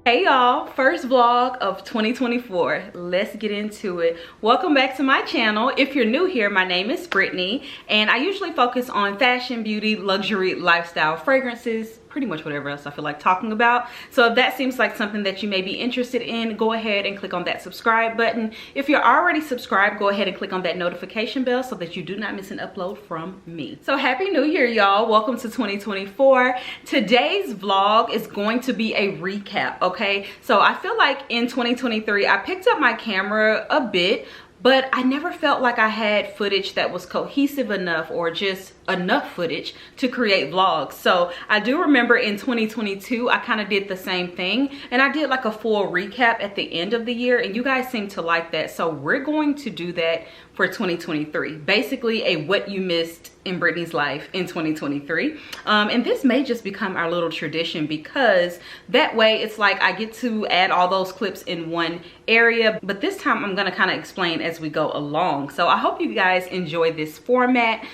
Hey y'all, first vlog of 2024. Let's get into it. Welcome back to my channel. If you're new here, my name is Brittany and I usually focus on fashion, beauty, luxury, lifestyle, fragrances, pretty much whatever else I feel like talking about. So if that seems like something that you may be interested in, go ahead and click on that subscribe button. If you're already subscribed, go ahead and click on that notification bell so that you do not miss an upload from me. So happy new year, y'all. Welcome to 2024. Today's vlog is going to be a recap, okay? So I feel like in 2023, I picked up my camera a bit, but I never felt like I had footage that was cohesive enough or just enough footage to create vlogs. So I do remember in 2022, I kind of did the same thing and I did like a full recap at the end of the year and you guys seem to like that. So we're going to do that for 2023. Basically a what you missed in Brittany's life in 2023. And this may just become our little tradition because that way it's like I get to add all those clips in one area, but this time I'm gonna kind of explain as we go along. So I hope you guys enjoy this format.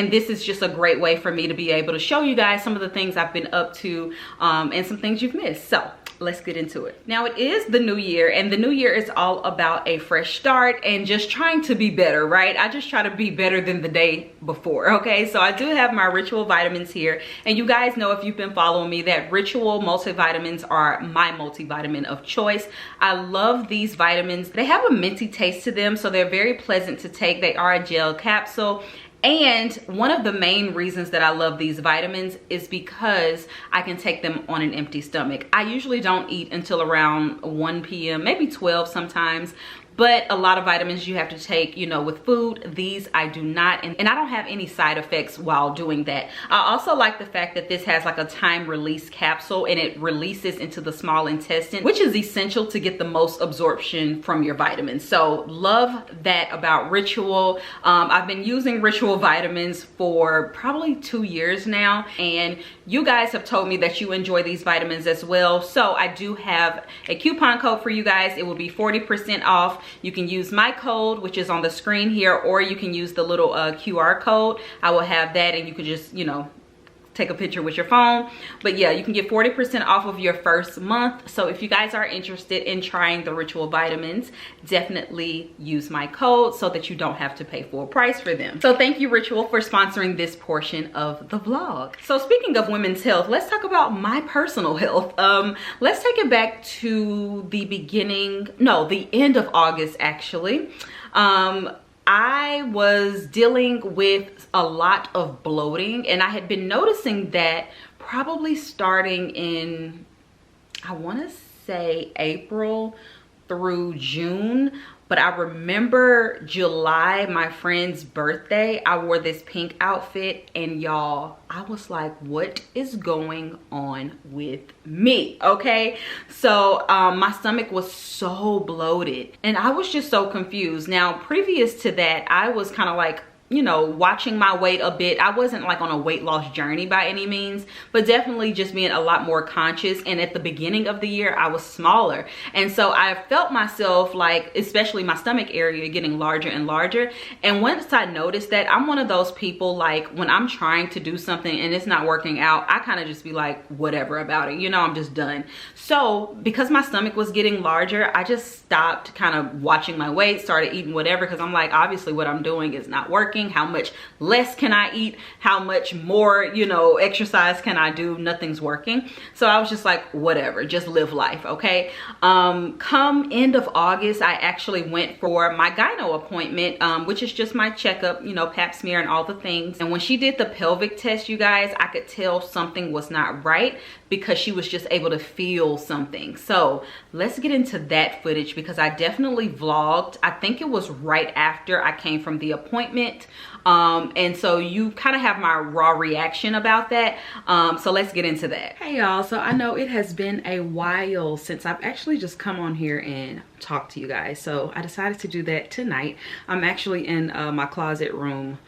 And this is just a great way for me to be able to show you guys some of the things I've been up to and some things you've missed. So let's get into it. Now it is the new year and the new year is all about a fresh start and just trying to be better, right? I just try to be better than the day before, okay? So I do have my Ritual vitamins here and you guys know if you've been following me that Ritual multivitamins are my multivitamin of choice. I love these vitamins. They have a minty taste to them, so they're very pleasant to take. They are a gel capsule. And one of the main reasons that I love these vitamins is because I can take them on an empty stomach. I usually don't eat until around 1 p.m., maybe 12 sometimes. But a lot of vitamins you have to take, you know, with food. These I do not, and I don't have any side effects while doing that. I also like the fact that this has like a time release capsule and it releases into the small intestine, which is essential to get the most absorption from your vitamins. So love that about Ritual. I've been using Ritual vitamins for probably 2 years now, and you guys have told me that you enjoy these vitamins as well. So I do have a coupon code for you guys. It will be 40% off. You can use my code, which is on the screen here, or you can use the little QR code. I will have that and you can just, you know, take a picture with your phone. But yeah, you can get 40% off of your first month. So if you guys are interested in trying the Ritual vitamins, definitely use my code so that you don't have to pay full price for them. So thank you, Ritual, for sponsoring this portion of the vlog. So speaking of women's health, let's talk about my personal health. Let's take it back to the end of August actually. I was dealing with a lot of bloating and I had been noticing that probably starting in, I want to say April through June. But I remember July, my friend's birthday, I wore this pink outfit and y'all, I was like, what is going on with me? Okay, so my stomach was so bloated and I was just so confused. Now, previous to that, I was kind of like, you know, watching my weight a bit. I wasn't like on a weight loss journey by any means, but definitely just being a lot more conscious. And at the beginning of the year, I was smaller. And so I felt myself like, especially my stomach area, getting larger and larger. And once I noticed that, I'm one of those people, like when I'm trying to do something and it's not working out, I kind of just be like, whatever about it, you know, I'm just done. So because my stomach was getting larger, I just stopped kind of watching my weight, started eating whatever, because I'm like, obviously what I'm doing is not working. How much less can I eat? How much more, you know, exercise can I do? Nothing's working. So I was just like, whatever, just live life, okay? Come end of August, I actually went for my gyno appointment, which is just my checkup, you know, pap smear and all the things. And when she did the pelvic test, you guys, I could tell something was not right because she was just able to feel something. So let's get into that footage because I definitely vlogged. I think it was right after I came from the appointment. And so you kind of have my raw reaction about that. So let's get into that. Hey y'all, so I know it has been a while since I've actually just come on here and talked to you guys. So I decided to do that tonight. I'm actually in my closet room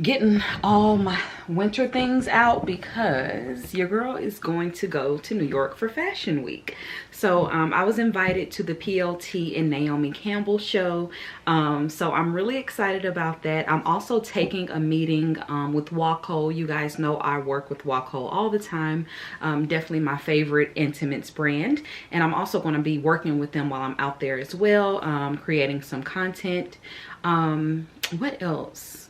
getting all my winter things out because your girl is going to go to New York for Fashion Week. So I was invited to the PLT and Naomi Campbell show. So I'm really excited about that. I'm also taking a meeting with Waco. You guys know I work with Waco all the time. Definitely my favorite intimates brand. And I'm also going to be working with them while I'm out there as well, creating some content. What else?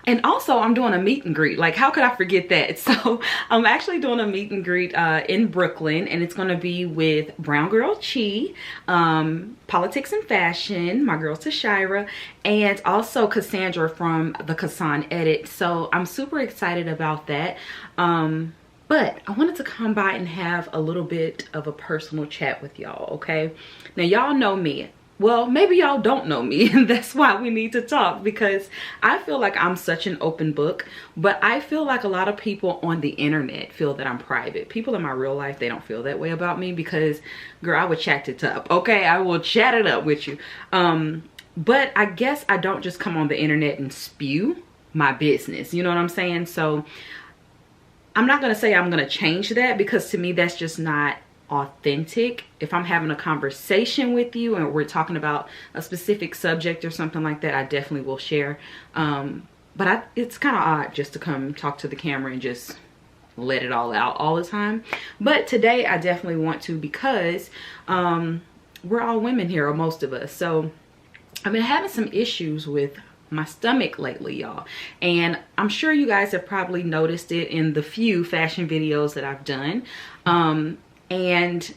And also I'm doing a meet and greet. Like, how could I forget that? So I'm actually doing a meet and greet in Brooklyn, and it's going to be with Brown Girl Chi, Politics and Fashion, my girl Tashira, and also Cassandra from the Kassan Edit. So I'm super excited about that. But I wanted to come by and have a little bit of a personal chat with y'all, okay? Now, y'all know me. Well, maybe y'all don't know me, and that's why we need to talk, because I feel like I'm such an open book, but I feel like a lot of people on the internet feel that I'm private. People in my real life, they don't feel that way about me because, girl, I would chat it up, okay? I will chat it up with you. But I guess I don't just come on the internet and spew my business, you know what I'm saying? So I'm not going to say I'm going to change that, because to me, that's just not authentic. If I'm having a conversation with you and we're talking about a specific subject or something like that, I definitely will share. But it's kind of odd just to come talk to the camera and just let it all out all the time. But today I definitely want to, because we're all women here, or most of us. So I've been having some issues with my stomach lately, y'all, and I'm sure you guys have probably noticed it in the few fashion videos that I've done. And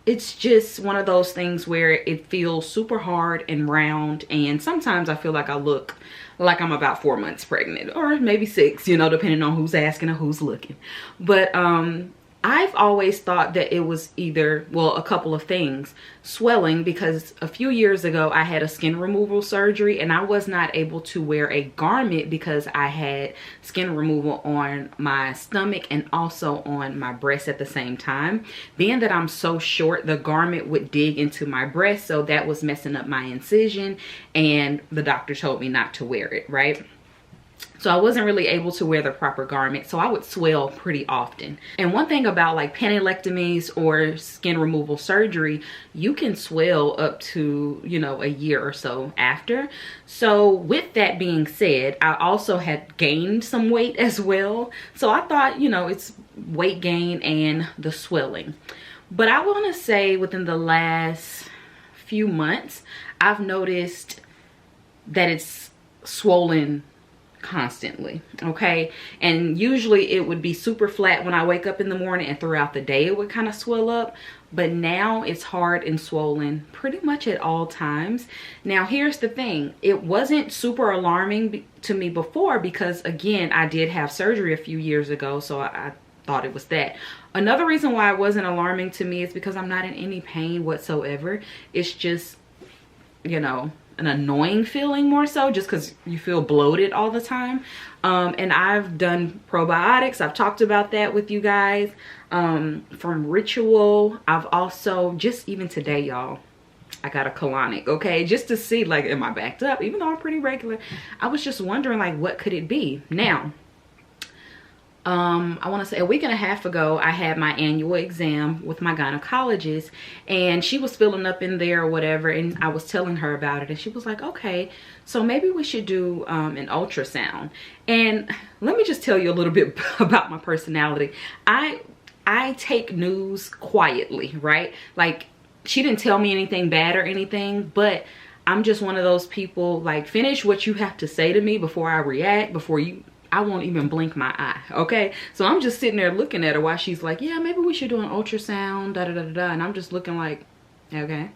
it's just one of those things where it feels super hard and round, and sometimes I feel like I look like I'm about 4 months pregnant, or maybe 6, you know, depending on who's asking or who's looking. But I've always thought that it was either, well, a couple of things. Swelling, because a few years ago I had a skin removal surgery and I was not able to wear a garment because I had skin removal on my stomach and also on my breast at the same time. Being that I'm so short, the garment would dig into my breast, so that was messing up my incision, and the doctor told me not to wear it, right? So I wasn't really able to wear the proper garment, so I would swell pretty often. And one thing about like panelectomies or skin removal surgery, you can swell up to, you know, a year or so after. So with that being said, I also had gained some weight as well. So I thought, you know, it's weight gain and the swelling. But I want to say within the last few months, I've noticed that it's swollen constantly, okay? And usually it would be super flat when I wake up in the morning, and throughout the day it would kind of swell up. But now it's hard and swollen pretty much at all times. Now here's the thing, it wasn't super alarming to me before, because again, I did have surgery a few years ago, so I thought it was that. Another reason why it wasn't alarming to me is because I'm not in any pain whatsoever. It's just, you know, an annoying feeling more so, just because you feel bloated all the time. And I've done probiotics. I've talked about that with you guys, from Ritual. I've also, just even today, y'all, I got a colonic, okay, just to see, like, am I backed up? Even though I'm pretty regular, I was just wondering, like, what could it be? Now, I want to say a week and a half ago, I had my annual exam with my gynecologist, and she was filling up in there or whatever, and I was telling her about it, and she was like, okay, so maybe we should do an ultrasound. And let me just tell you a little bit about my personality. I take news quietly, right? Like, she didn't tell me anything bad or anything, but I'm just one of those people, like, finish what you have to say to me before I react, I won't even blink my eye, okay? So I'm just sitting there looking at her while she's like, yeah, maybe we should do an ultrasound, da-da-da-da-da. And I'm just looking like, okay.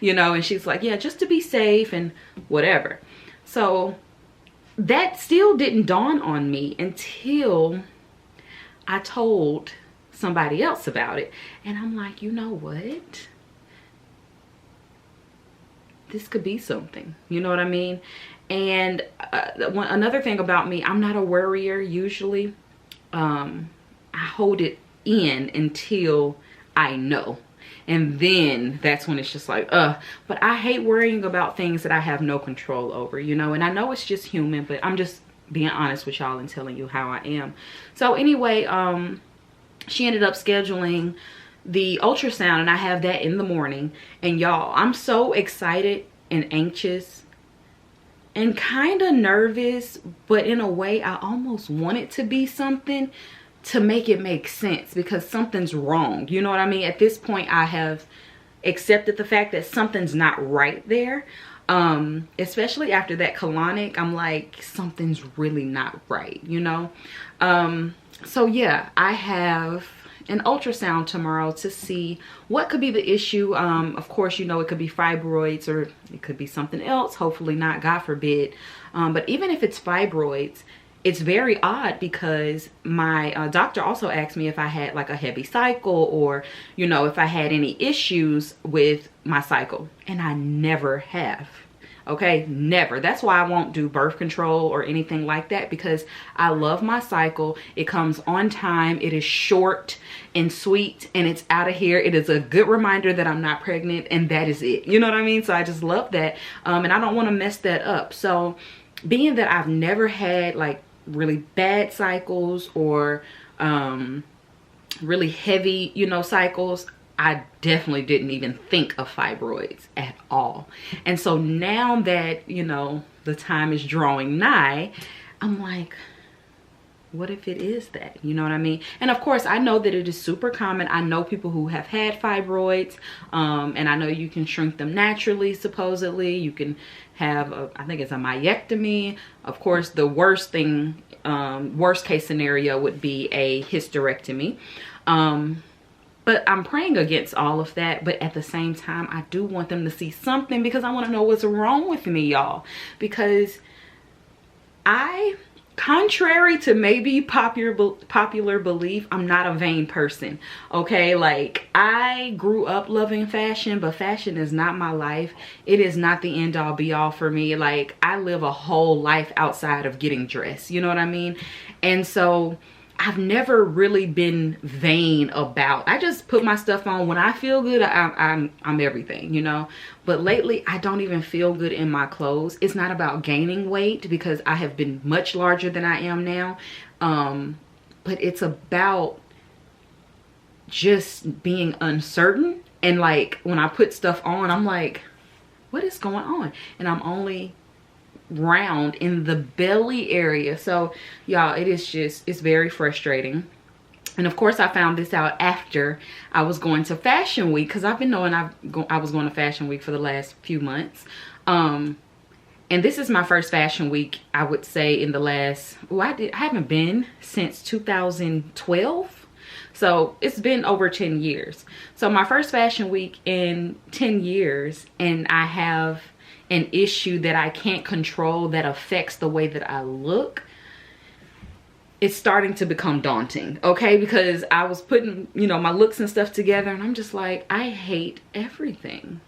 You know, and she's like, yeah, just to be safe and whatever. So that still didn't dawn on me until I told somebody else about it. And I'm like, you know what? This could be something, you know what I mean? And another thing about me, I'm not a worrier usually. I hold it in until I know. And then that's when it's just like, but I hate worrying about things that I have no control over, you know. And I know it's just human, but I'm just being honest with y'all and telling you how I am. So anyway, she ended up scheduling the ultrasound, and I have that in the morning. And y'all, I'm so excited and anxious and kind of nervous, but in a way I almost want it to be something to make it make sense, because something's wrong, you know what I mean? At this point I have accepted the fact that something's not right there, especially after that colonic. I'm like, something's really not right, you know. So yeah, I have an ultrasound tomorrow to see what could be the issue. Of course, you know, it could be fibroids or it could be something else, hopefully not, God forbid. But even if it's fibroids, it's very odd, because my doctor also asked me if I had like a heavy cycle, or, you know, if I had any issues with my cycle, and I never have. Okay, never. That's why I won't do birth control or anything like that, because I love my cycle. It comes on time, it is short and sweet, and it's out of here. It is a good reminder that I'm not pregnant, and that is it, you know what I mean? So I just love that, and I don't want to mess that up. So being that I've never had like really bad cycles or really heavy, you know, cycles, I definitely didn't even think of fibroids at all. And so now that, you know, the time is drawing nigh, I'm like, what if it is that, you know what I mean? And of course, I know that it is super common. I know people who have had fibroids, and I know you can shrink them naturally, supposedly. You can have I think it's a myectomy. Of course, the worst thing, worst case scenario would be a hysterectomy. But I'm praying against all of that. But at the same time, I do want them to see something, because I want to know what's wrong with me, y'all. Because contrary to maybe popular belief, I'm not a vain person, okay? Like, I grew up loving fashion, but fashion is not my life. It is not the end all be all for me. Like, I live a whole life outside of getting dressed, you know what I mean? And so I've never really been vain about, I just put my stuff on when I feel good. I'm everything, you know. But lately I don't even feel good in my clothes. It's not about gaining weight, because I have been much larger than I am now, but it's about just being uncertain. And like, when I put stuff on, I'm like, what is going on? And I'm only round in the belly area. So y'all, it is just, it's very frustrating. And of course, I found this out after I was going to Fashion Week, because I've been knowing I was going to Fashion Week for the last few months. And this is my first Fashion Week, I would say, in the last, I haven't been since 2012. So it's been over 10 years. So my first Fashion Week in 10 years, and I have an issue that I can't control that affects the way that I look. It's starting to become daunting, okay? Because I was putting, you know, my looks and stuff together, and I'm just like, I hate everything.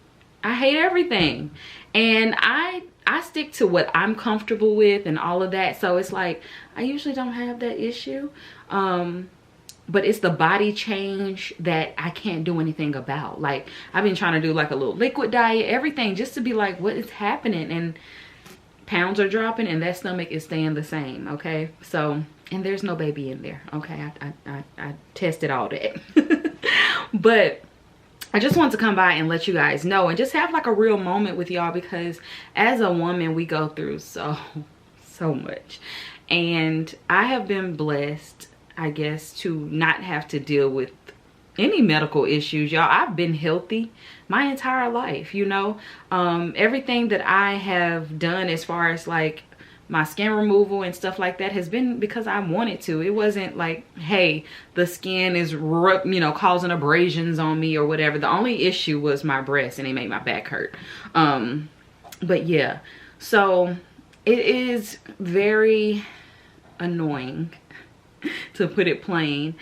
I hate everything. And I stick to what I'm comfortable with and all of that. So it's like, I usually don't have that issue. But it's the body change that I can't do anything about. Like, I've been trying to do like a little liquid diet, everything, just to be like, what is happening? And pounds are dropping, and that stomach is staying the same, okay? So, and there's no baby in there, okay? I tested all that. But I just want to come by and let you guys know, and just have like a real moment with y'all, because as a woman, we go through so much. And I have been blessed, I guess, to not have to deal with any medical issues, y'all. I've been healthy my entire life, you know. Everything that I have done as far as like my skin removal and stuff like that has been because I wanted to. It wasn't like, hey, the skin is, you know, causing abrasions on me or whatever. The only issue was my breast, and it made my back hurt. But yeah, so it is very annoying, to put it plain,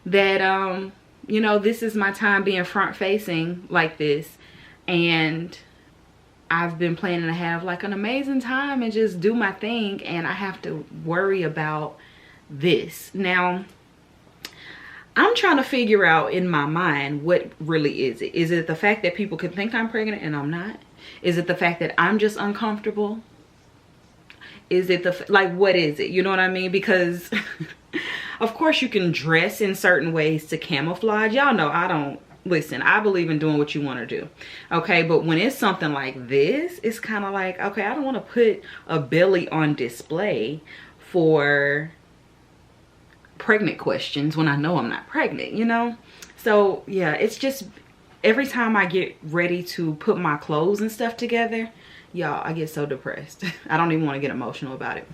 that you know, this is my time being front facing like this, and I've been planning to have like an amazing time and just do my thing, and I have to worry about this. Now, I'm trying to figure out in my mind, what really is it? Is it the fact that people can think I'm pregnant and I'm not? Is it the fact that I'm just uncomfortable? Is it the, like, what is it? You know what I mean? Because of course you can dress in certain ways to camouflage. Y'all know I don't, listen, I believe in doing what you want to do. Okay, but when it's something like this, it's kind of like, okay, I don't want to put a belly on display for pregnant questions when I know I'm not pregnant, you know? So yeah, it's just every time I get ready to put my clothes and stuff together, y'all, I get so depressed. I don't even want to get emotional about it.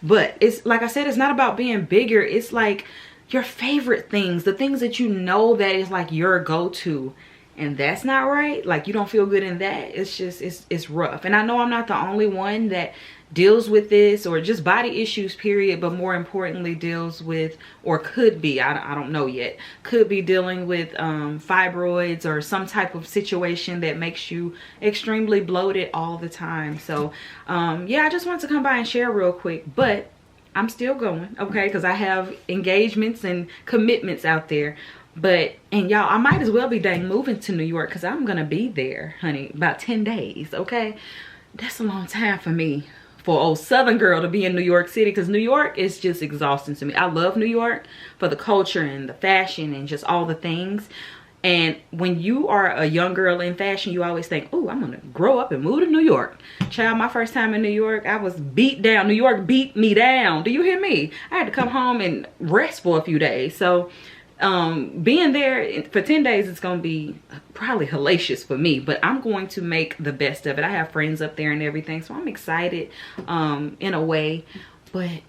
But it's like I said, it's not about being bigger. It's like your favorite things, the things that you know that is like your go-to, and that's not right. Like, you don't feel good in that. It's just, it's rough. And I know I'm not the only one that deals with this, or just body issues period, but more importantly deals with, or could be, I don't know yet, could be dealing with fibroids or some type of situation that makes you extremely bloated all the time. So yeah, I just wanted to come by and share real quick. But I'm still going, okay, because I have engagements and commitments out there. But, and y'all, I might as well be dang moving to New York, because I'm gonna be there, honey, about 10 days. Okay, that's a long time for me, for old Southern girl, to be in New York City, because New York is just exhausting to me. I love New York for the culture and the fashion and just all the things. And when you are a young girl in fashion, you always think, oh, I'm gonna grow up and move to New York. Child, my first time in New York, I was beat down. New York beat me down. Do you hear me? I had to come home and rest for a few days. So being there for 10 days is gonna be probably hellacious for me, but I'm going to make the best of it. I have friends up there and everything, so I'm excited in a way. But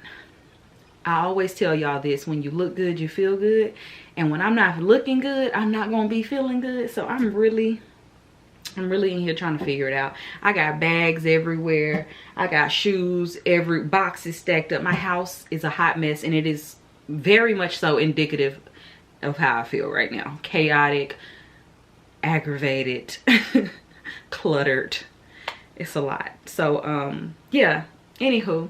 I always tell y'all this: when you look good, you feel good. And when I'm not looking good, I'm not gonna be feeling good. So I'm really in here trying to figure it out. I got bags everywhere. I got shoes, every box is stacked up. My house is a hot mess, and it is very much so indicative of how I feel right now. Chaotic, aggravated, cluttered. It's a lot. So yeah, anywho,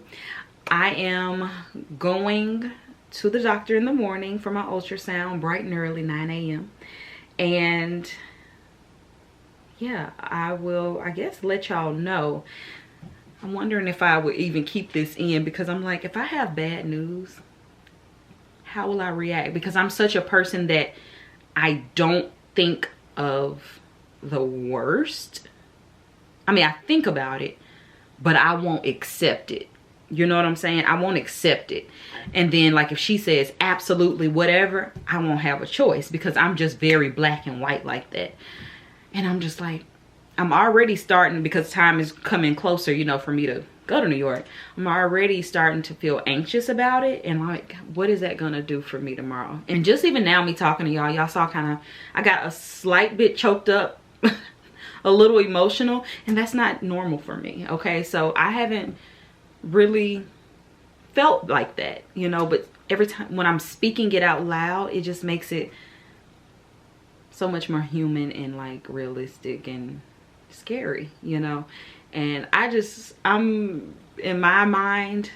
I am going to the doctor in the morning for my ultrasound, bright and early, 9 a.m. and yeah, I will, I guess, let y'all know. I'm wondering if I would even keep this in, because I'm like, if I have bad news, how will I react? Because I'm such a person that I don't think of the worst. I mean, I think about it, but I won't accept it. You know what I'm saying? I won't accept it. And then, like, if she says absolutely whatever, I won't have a choice, because I'm just very black and white like that. And I'm just like, I'm already starting, because time is coming closer, you know, for me to go to New York. I'm already starting to feel anxious about it, and like, what is that gonna do for me tomorrow? And just even now, me talking to y'all saw kind of, I got a slight bit choked up, a little emotional, and that's not normal for me. Okay, so I haven't really felt like that, you know, but every time when I'm speaking it out loud, it just makes it so much more human and like realistic and scary, you know. And I'm in my mind,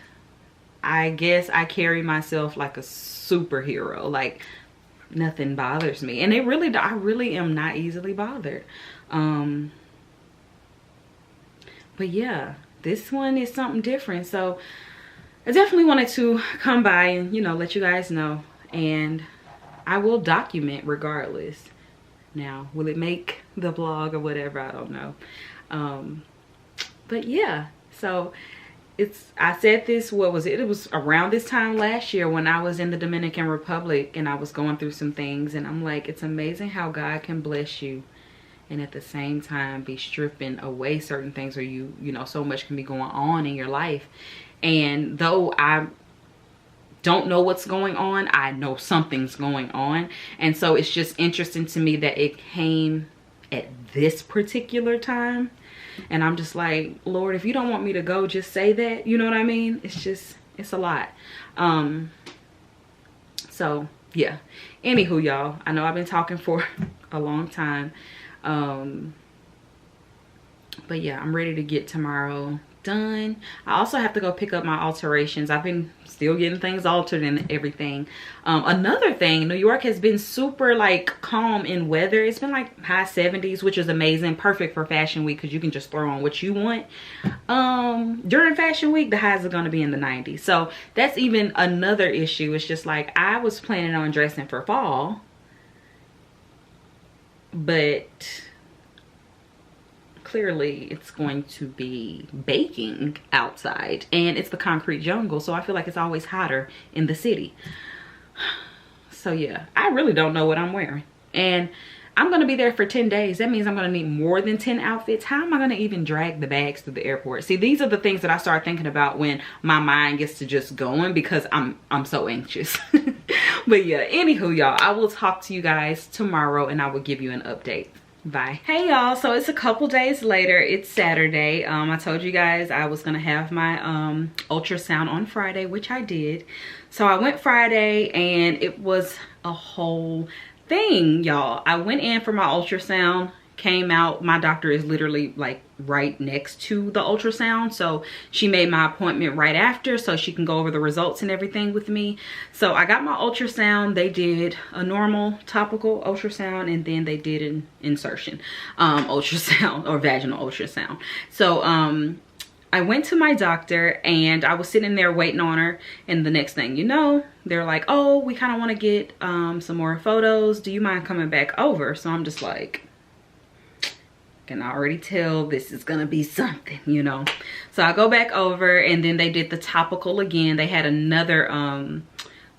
I guess I carry myself like a superhero, like nothing bothers me. And I really am not easily bothered. But yeah, this one is something different. So I definitely wanted to come by and, you know, let you guys know, and I will document regardless. Now, will it make the vlog or whatever? I don't know. But yeah, so I said this, what was it? It was around this time last year when I was in the Dominican Republic and I was going through some things, and I'm like, it's amazing how God can bless you and at the same time be stripping away certain things, or you know, so much can be going on in your life. And though I don't know what's going on, I know something's going on. And so it's just interesting to me that it came at this particular time. And I'm just like, Lord, if you don't want me to go, just say that. You know what I mean? It's a lot. So yeah, anywho, y'all, I know I've been talking for a long time. But yeah, I'm ready to get tomorrow done. I also have to go pick up my alterations. I've been still getting things altered and everything. Another thing, New York has been super like calm in weather. It's been like high 70s, which is amazing, perfect for fashion week because you can just throw on what you want. During fashion week, the highs are going to be in the 90s, so that's even another issue. It's just like I was planning on dressing for fall, but clearly it's going to be baking outside and it's the concrete jungle, so I feel like it's always hotter in the city. So yeah, I really don't know what I'm wearing, and I'm gonna be there for 10 days. That means I'm gonna need more than 10 outfits. How am I gonna even drag the bags through the airport? See, these are the things that I start thinking about when my mind gets to just going because I'm so anxious. But yeah, anywho, y'all, I will talk to you guys tomorrow and I will give you an update. Bye. Hey y'all, so it's a couple days later. It's Saturday. I told you guys I was gonna have my ultrasound on Friday, which I did. So I went Friday and it was a whole thing, y'all. I went in for my ultrasound, came out. My doctor is literally like right next to the ultrasound, so she made my appointment right after so she can go over the results and everything with me. So I got my ultrasound. They did a normal topical ultrasound and then they did an insertion ultrasound or vaginal ultrasound. So I went to my doctor and I was sitting there waiting on her, and the next thing you know, they're like, oh, we kind of want to get some more photos. Do you mind coming back over? So I'm just like, can already tell this is gonna be something, you know. So I go back over and then they did the topical again. They had another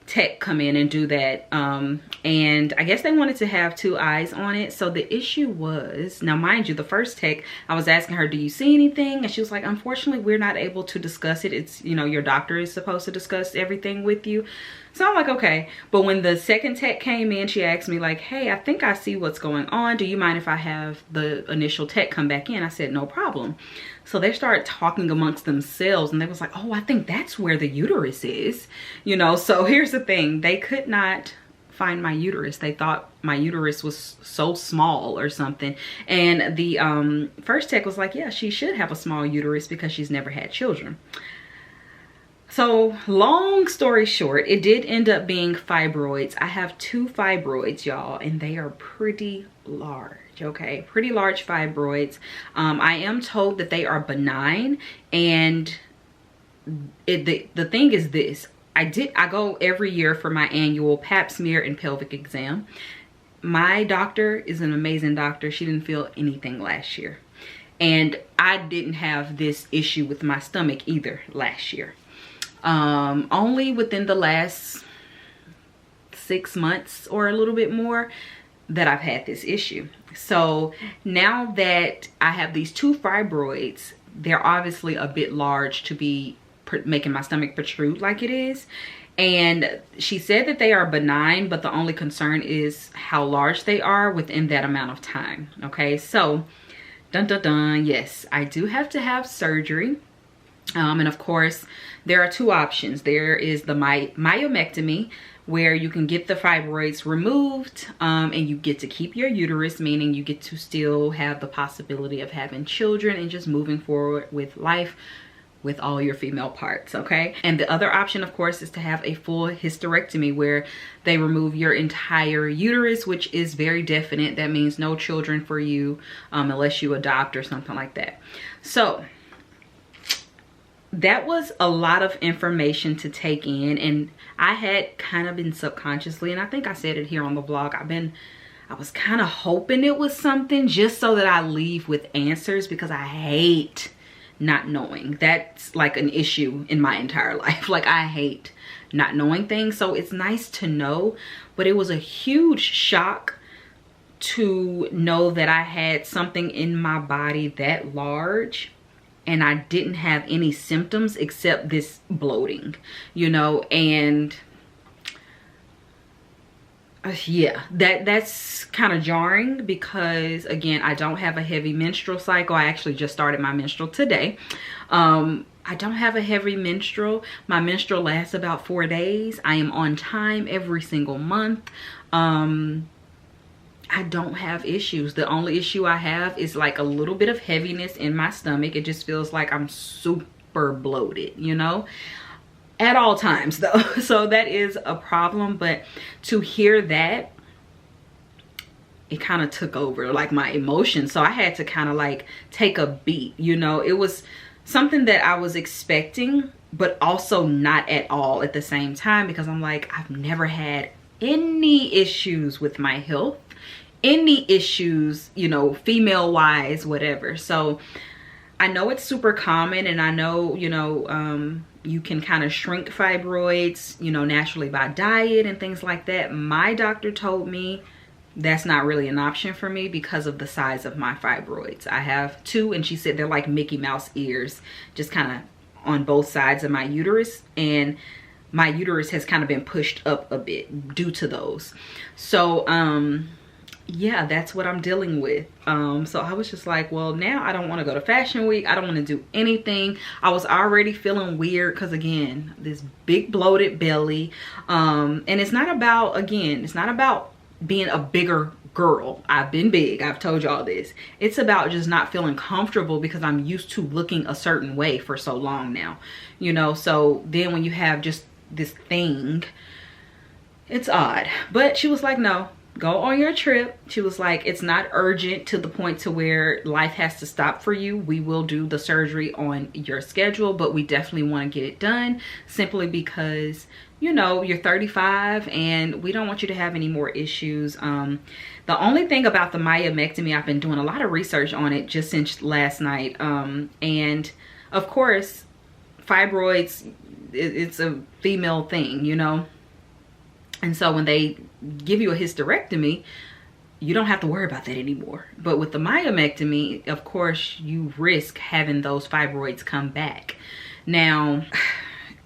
tech come in and do that, and I guess they wanted to have 2 eyes on it. So the issue was, now mind you, the first tech, I was asking her, do you see anything? And she was like, unfortunately we're not able to discuss it. It's, you know, your doctor is supposed to discuss everything with you. So I'm like, okay. But when the second tech came in, she asked me like, hey, I think I see what's going on. Do you mind if I have the initial tech come back in? I said, no problem. So they started talking amongst themselves and they was like, oh, I think that's where the uterus is, you know. So here's the thing, they could not find my uterus. They thought my uterus was so small or something. And the first tech was like, yeah, she should have a small uterus because she's never had children. So long story short, it did end up being fibroids. I have 2 fibroids, y'all, and they are pretty large. Okay, pretty large fibroids. I am told that they are benign, and the thing is this, I go every year for my annual pap smear and pelvic exam. My doctor is an amazing doctor. She didn't feel anything last year, and I didn't have this issue with my stomach either last year. Only within the last 6 months or a little bit more that I've had this issue. So now that I have these 2 fibroids, they're obviously a bit large to be making my stomach protrude like it is. And she said that they are benign, but the only concern is how large they are within that amount of time. Okay, so dun dun dun, yes, I do have to have surgery. And of course, there are 2 options. There is the myomectomy, where you can get the fibroids removed and you get to keep your uterus, meaning you get to still have the possibility of having children and just moving forward with life with all your female parts, okay? And the other option, of course, is to have a full hysterectomy, where they remove your entire uterus, which is very definite. That means no children for you unless you adopt or something like that. So that was a lot of information to take in, and I had kind of been subconsciously, and I think I said it here on the vlog, I was kind of hoping it was something just so that I leave with answers, because I hate not knowing. That's like an issue in my entire life. Like, I hate not knowing things. So it's nice to know, but it was a huge shock to know that I had something in my body that large and I didn't have any symptoms except this bloating, you know. And yeah, that's kind of jarring, because again, I don't have a heavy menstrual cycle. I actually just started my menstrual today. I don't have a heavy menstrual. My menstrual lasts about 4 days. I am on time every single month. I don't have issues. The only issue I have is like a little bit of heaviness in my stomach. It just feels like I'm super bloated, you know, at all times though. So that is a problem. But to hear that, it kind of took over like my emotions. So I had to kind of like take a beat, you know. It was something that I was expecting, but also not at all at the same time, because I'm like, I've never had any issues with my health, any issues, you know, female wise, whatever. So I know it's super common, and I know, you know, you can kind of shrink fibroids, you know, naturally by diet and things like that. My doctor told me that's not really an option for me because of the size of my fibroids. I have 2, and she said they're like Mickey Mouse ears, just kind of on both sides of my uterus, and my uterus has kind of been pushed up a bit due to those. So yeah, that's what I'm dealing with. So I was just like, well, now I don't want to go to Fashion Week. I don't want to do anything. I was already feeling weird because, again, this big bloated belly. And it's not about, again, it's not about being a bigger girl. I've been big. I've told y'all this. It's about just not feeling comfortable because I'm used to looking a certain way for so long now, you know. So then when you have just this thing, it's odd. But she was like, no, go on your trip. She was like, it's not urgent to the point to where life has to stop for you. We will do the surgery on your schedule, but we definitely want to get it done simply because, you know, you're 35 and we don't want you to have any more issues. The only thing about the myomectomy, I've been doing a lot of research on it just since last night. And of course, fibroids, it's a female thing, you know. And so when they give you a hysterectomy, you don't have to worry about that anymore. But with the myomectomy, of course, you risk having those fibroids come back. Now,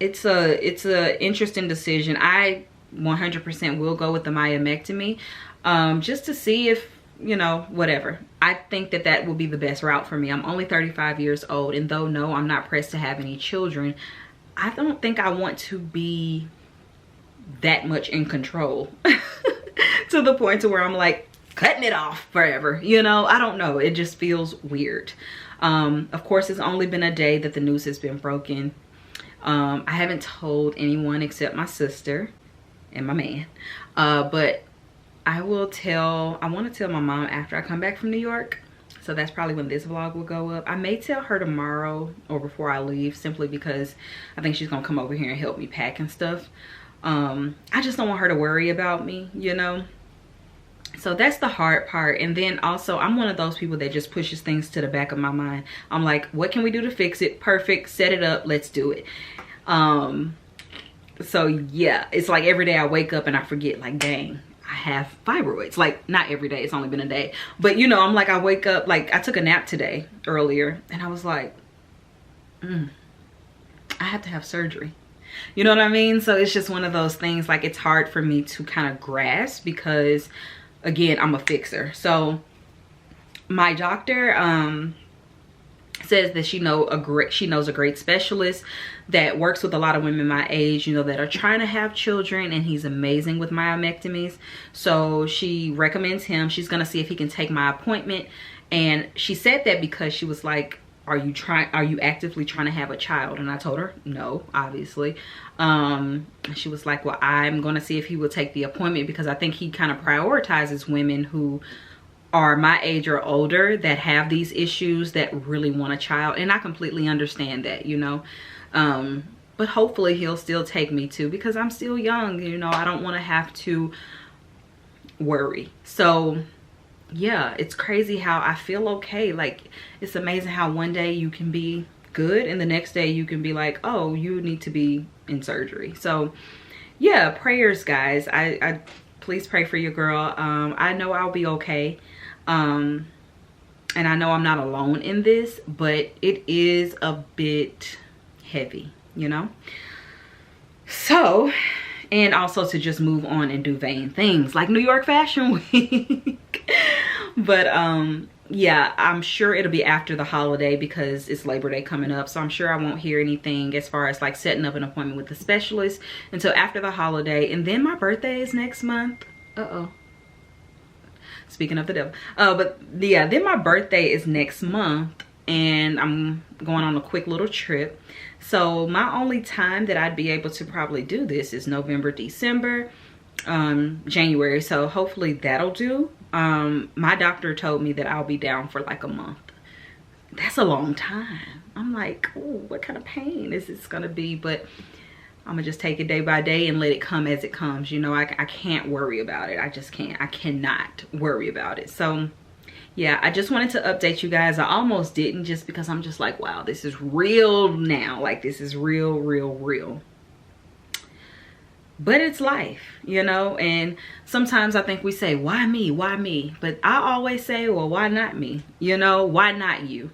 it's a interesting decision. I 100% will go with the myomectomy, just to see if, you know, whatever. I think that that will be the best route for me. I'm only 35 years old, and though no, I'm not pressed to have any children, I don't think I want to be that much in control to the point to where I'm like cutting it off forever, you know. I don't know, it just feels weird. Of course, it's only been a day that the news has been broken. I haven't told anyone except my sister and my man, but I want to tell my mom after I come back from New York. So that's probably when this vlog will go up. I may tell her tomorrow or before I leave, simply because I think she's gonna come over here and help me pack and stuff. I just don't want her to worry about me, you know. So that's the hard part. And then also, I'm one of those people that just pushes things to the back of my mind. I'm like, what can we do to fix it? Perfect, set it up, let's do it. So yeah, it's like every day I wake up and I forget, like, dang, I have fibroids. Like, not every day, it's only been a day, but you know, I'm like, I wake up, like, I took a nap today earlier and I was like, I have to have surgery. You know what I mean? So it's just one of those things, like, it's hard for me to kind of grasp because, again, I'm a fixer. So my doctor says that she knows a great specialist that works with a lot of women my age, you know, that are trying to have children, and he's amazing with myomectomies. So she recommends him. She's gonna see if he can take my appointment. And she said that because she was like, are you actively trying to have a child? And I told her no, obviously. She was like, well, I'm gonna see if he will take the appointment because I think he kind of prioritizes women who are my age or older that have these issues that really want a child. And I completely understand that, you know. But hopefully he'll still take me too, because I'm still young, you know. I don't want to have to worry. So yeah, it's crazy how I feel okay. Like, it's amazing how one day you can be good and the next day you can be like, oh, you need to be in surgery. So yeah, prayers, guys. I please pray for your girl. I know I'll be okay. And I know I'm not alone in this, but it is a bit heavy, you know. So, and also to just move on and do vain things like New York Fashion Week. But yeah, I'm sure it'll be after the holiday because it's Labor Day coming up. So I'm sure I won't hear anything as far as like setting up an appointment with the specialist until after the holiday. And then my birthday is next month. Speaking of the devil. But yeah, then my birthday is next month, and I'm going on a quick little trip. So my only time that I'd be able to probably do this is November, December, January. So hopefully that'll do. My doctor told me that I'll be down for like a month. That's a long time. I'm like, oh, what kind of pain is this gonna be? But I'm gonna just take it day by day and let it come as it comes. You know, I can't worry about it. I just can't. I cannot worry about it. So yeah, I just wanted to update you guys. I almost didn't, just because I'm just like, wow, this is real now. Like, this is real, real, real. But it's life, you know. And sometimes I think we say, why me? Why me? But I always say, well, why not me? You know, why not you?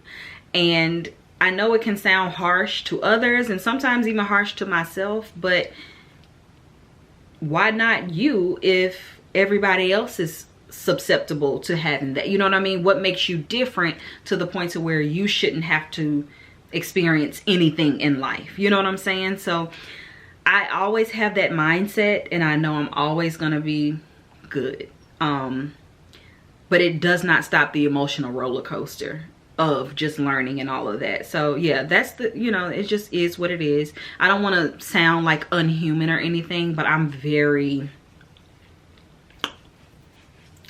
And I know it can sound harsh to others and sometimes even harsh to myself, but why not you if everybody else is susceptible to having that? You know what I mean? What makes you different to the point to where you shouldn't have to experience anything in life? You know what I'm saying? So I always have that mindset, and I know I'm always gonna be good. But it does not stop the emotional roller coaster of just learning and all of that. So yeah, that's the, you know, it just is what it is. I don't want to sound like unhuman or anything, but I'm very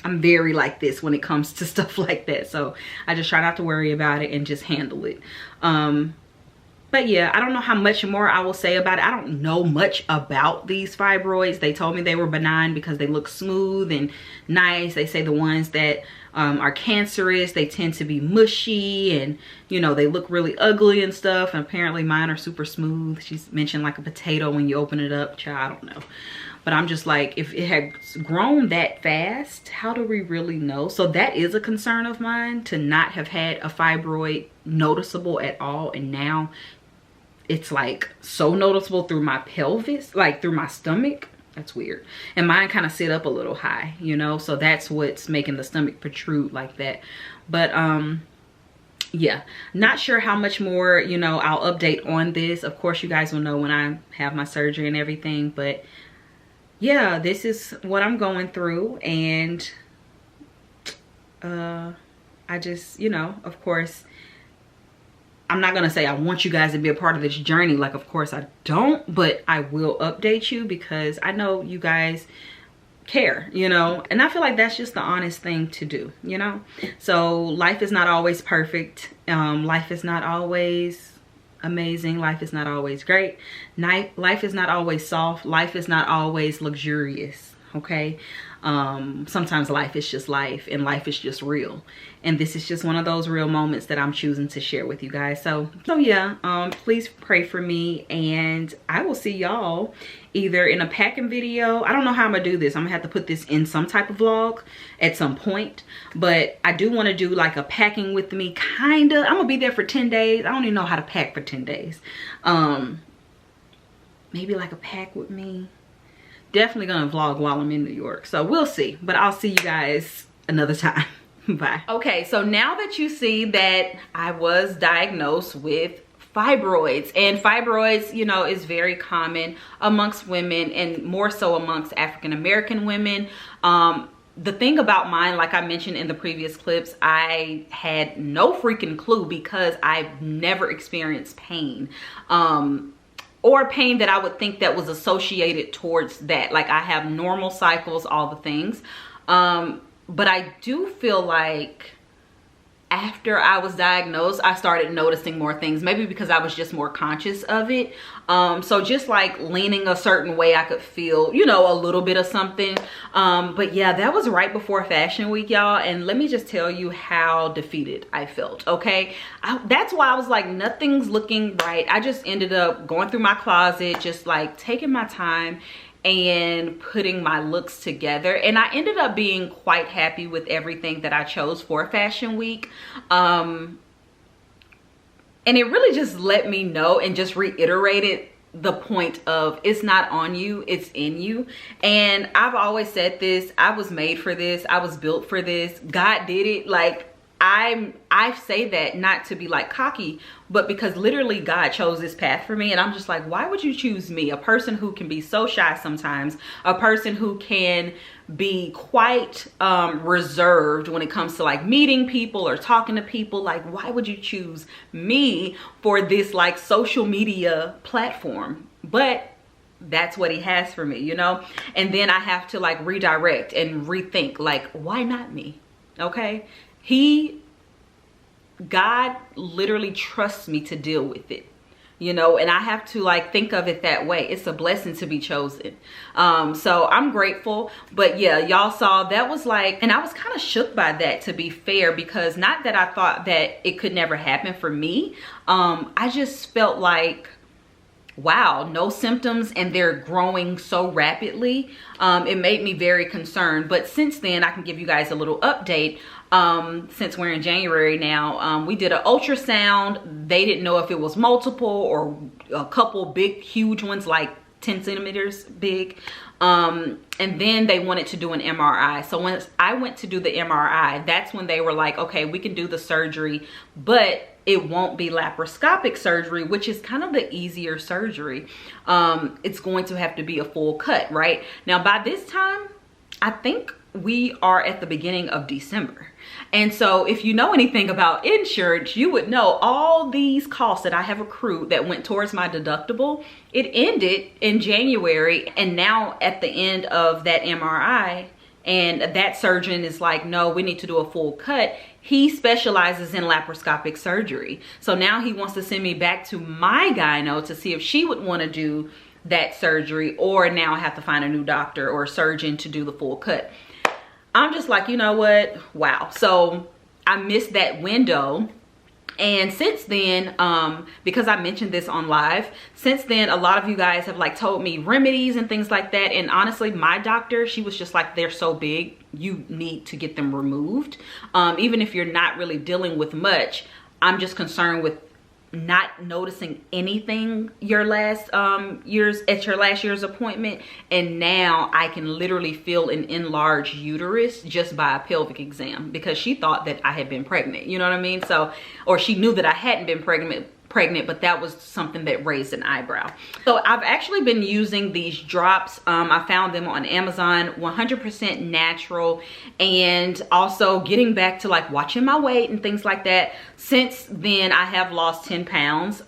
like this when it comes to stuff like that. So I just try not to worry about it and just handle it. But yeah, I don't know how much more I will say about it. I don't know much about these fibroids. They told me they were benign because they look smooth and nice. They say the ones that are cancerous, they tend to be mushy, and you know, they look really ugly and stuff. And apparently mine are super smooth. She's mentioned like a potato when you open it up. Child, I don't know. But I'm just like, if it had grown that fast, how do we really know? So that is a concern of mine, to not have had a fibroid noticeable at all. And now it's like so noticeable through my pelvis, like through my stomach. That's weird. And mine kind of sit up a little high, you know, so that's what's making the stomach protrude like that. But yeah, not sure how much more, you know, I'll update on this. Of course, you guys will know when I have my surgery and everything. But yeah, this is what I'm going through. And I just, you know, of course, I'm not going to say I want you guys to be a part of this journey. Like, of course I don't, but I will update you because I know you guys care, you know, and I feel like that's just the honest thing to do, you know. So life is not always perfect. Life is not always amazing. Life is not always great. Life is not always soft. Life is not always luxurious. Okay. Sometimes life is just life, and life is just real, and this is just one of those real moments that I'm choosing to share with you guys. So yeah, please pray for me, and I will see y'all either in a packing video. I don't know how I'm gonna do this. I'm gonna have to put this in some type of vlog at some point, but I do want to do like a packing with me kind of. I'm gonna be there for 10 days. I don't even know how to pack for 10 days. Maybe like a pack with me. Definitely gonna vlog while I'm in New York, so we'll see. But I'll see you guys another time. Bye. Okay, so now that you see that I was diagnosed with fibroids, and fibroids, you know, is very common amongst women, and more so amongst African American women. The thing about mine, like I mentioned in the previous clips, I had no freaking clue because I've never experienced pain. Or pain that I would think that was associated towards that. Like, I have normal cycles, all the things. But I do feel like after I was diagnosed, I started noticing more things. Maybe because I was just more conscious of it. So just like leaning a certain way, I could feel, you know, a little bit of something. But yeah, that was right before Fashion Week, y'all. And let me just tell you how defeated I felt, okay? That's why I was like, nothing's looking right. I just ended up going through my closet, just like taking my time and putting my looks together, and I ended up being quite happy with everything that I chose for Fashion Week. And it really just let me know and just reiterated the point of, it's not on you, it's in you. And I've always said this, I was made for this, I was built for this, God did it. Like, I say that not to be like cocky, but because literally God chose this path for me. And I'm just like, why would you choose me? A person who can be so shy sometimes, a person who can be quite reserved when it comes to like meeting people or talking to people. Like, why would you choose me for this like social media platform? But that's what he has for me, you know? And then I have to like redirect and rethink, like, why not me? Okay. God literally trusts me to deal with it, you know, and I have to like think of it that way. It's a blessing to be chosen. So I'm grateful. But yeah, y'all saw that was like, and I was kind of shook by that, to be fair, because not that I thought that it could never happen for me. I just felt like, wow, no symptoms and they're growing so rapidly. It made me very concerned. But since then, I can give you guys a little update. Since we're in January now, we did an ultrasound. They didn't know if it was multiple or a couple big, huge ones, like 10 centimeters big. And then they wanted to do an MRI. So once I went to do the MRI, that's when they were like, okay, we can do the surgery, but it won't be laparoscopic surgery, which is kind of the easier surgery. It's going to have to be a full cut, right? Now, by this time, I think we are at the beginning of December. And so if you know anything about insurance, you would know all these costs that I have accrued that went towards my deductible. It ended in January, and now at the end of that MRI, and that surgeon is like, no, we need to do a full cut. He specializes in laparoscopic surgery. So now he wants to send me back to my gyno to see if she would want to do that surgery, or now I have to find a new doctor or surgeon to do the full cut. I'm just like, you know what? Wow. So I missed that window. And since then, because I mentioned this on live, since then, a lot of you guys have like told me remedies and things like that. And honestly, my doctor, she was just like, they're so big, you need to get them removed. Even if you're not really dealing with much, I'm just concerned with not noticing anything your last year's appointment, and now I can literally feel an enlarged uterus just by a pelvic exam, because she thought that I had been pregnant, you know what I mean? So, or she knew that I hadn't been pregnant, but that was something that raised an eyebrow. So I've actually been using these drops. I found them on Amazon, 100% natural, and also getting back to like watching my weight and things like that. Since then, I have lost 10 pounds.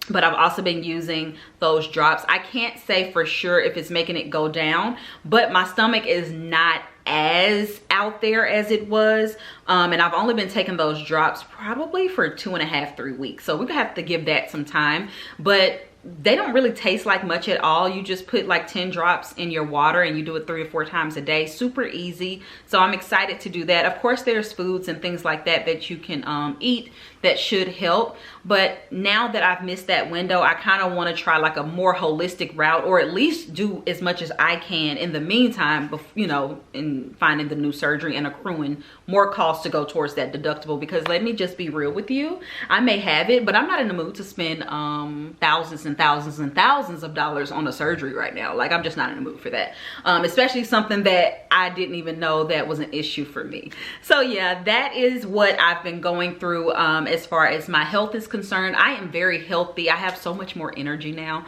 But I've also been using those drops. I can't say for sure if it's making it go down, but my stomach is not as out there as it was. And I've only been taking those drops probably for 2.5, 3 weeks. So we're gonna have to give that some time, but they don't really taste like much at all. You just put like 10 drops in your water and you do it 3 or 4 times a day. Super easy. So I'm excited to do that. Of course, there's foods and things like that that you can eat that should help. But now that I've missed that window, I kind of want to try like a more holistic route, or at least do as much as I can in the meantime, you know, in finding the new surgery and accruing more costs to go towards that deductible. Because let me just be real with you, I may have it, but I'm not in the mood to spend thousands and thousands and thousands of dollars on a surgery right now. Like, I'm just not in the mood for that, especially something that I didn't even know that was an issue for me. So yeah, that is what I've been going through as far as my health is concerned. I am very healthy. I have so much more energy now.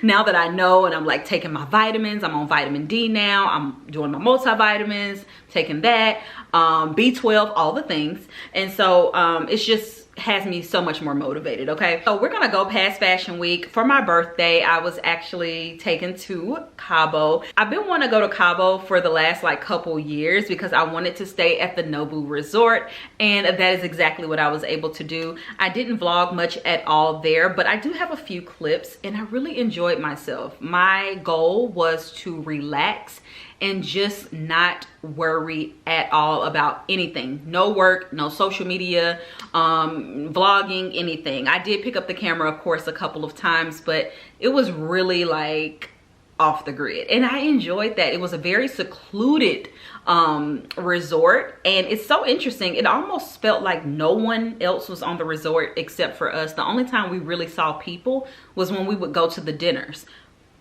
Now that I know, and I'm like taking my vitamins, I'm on vitamin D now, I'm doing my multivitamins, taking that, B12, all the things. And so it's just has me so much more motivated. Okay, so we're gonna go past Fashion Week. For my birthday, I was actually taken to Cabo. I've been wanting to go to Cabo for the last like couple years because I wanted to stay at the Nobu Resort, and that is exactly what I was able to do. I didn't vlog much at all there, but I do have a few clips and I really enjoyed myself. My goal was to relax and just not worry at all about anything. No work, no social media, vlogging, anything. I did pick up the camera, of course, a couple of times, but it was really like off the grid. And I enjoyed that. It was a very secluded resort, and it's so interesting. It almost felt like no one else was on the resort except for us. The only time we really saw people was when we would go to the dinners.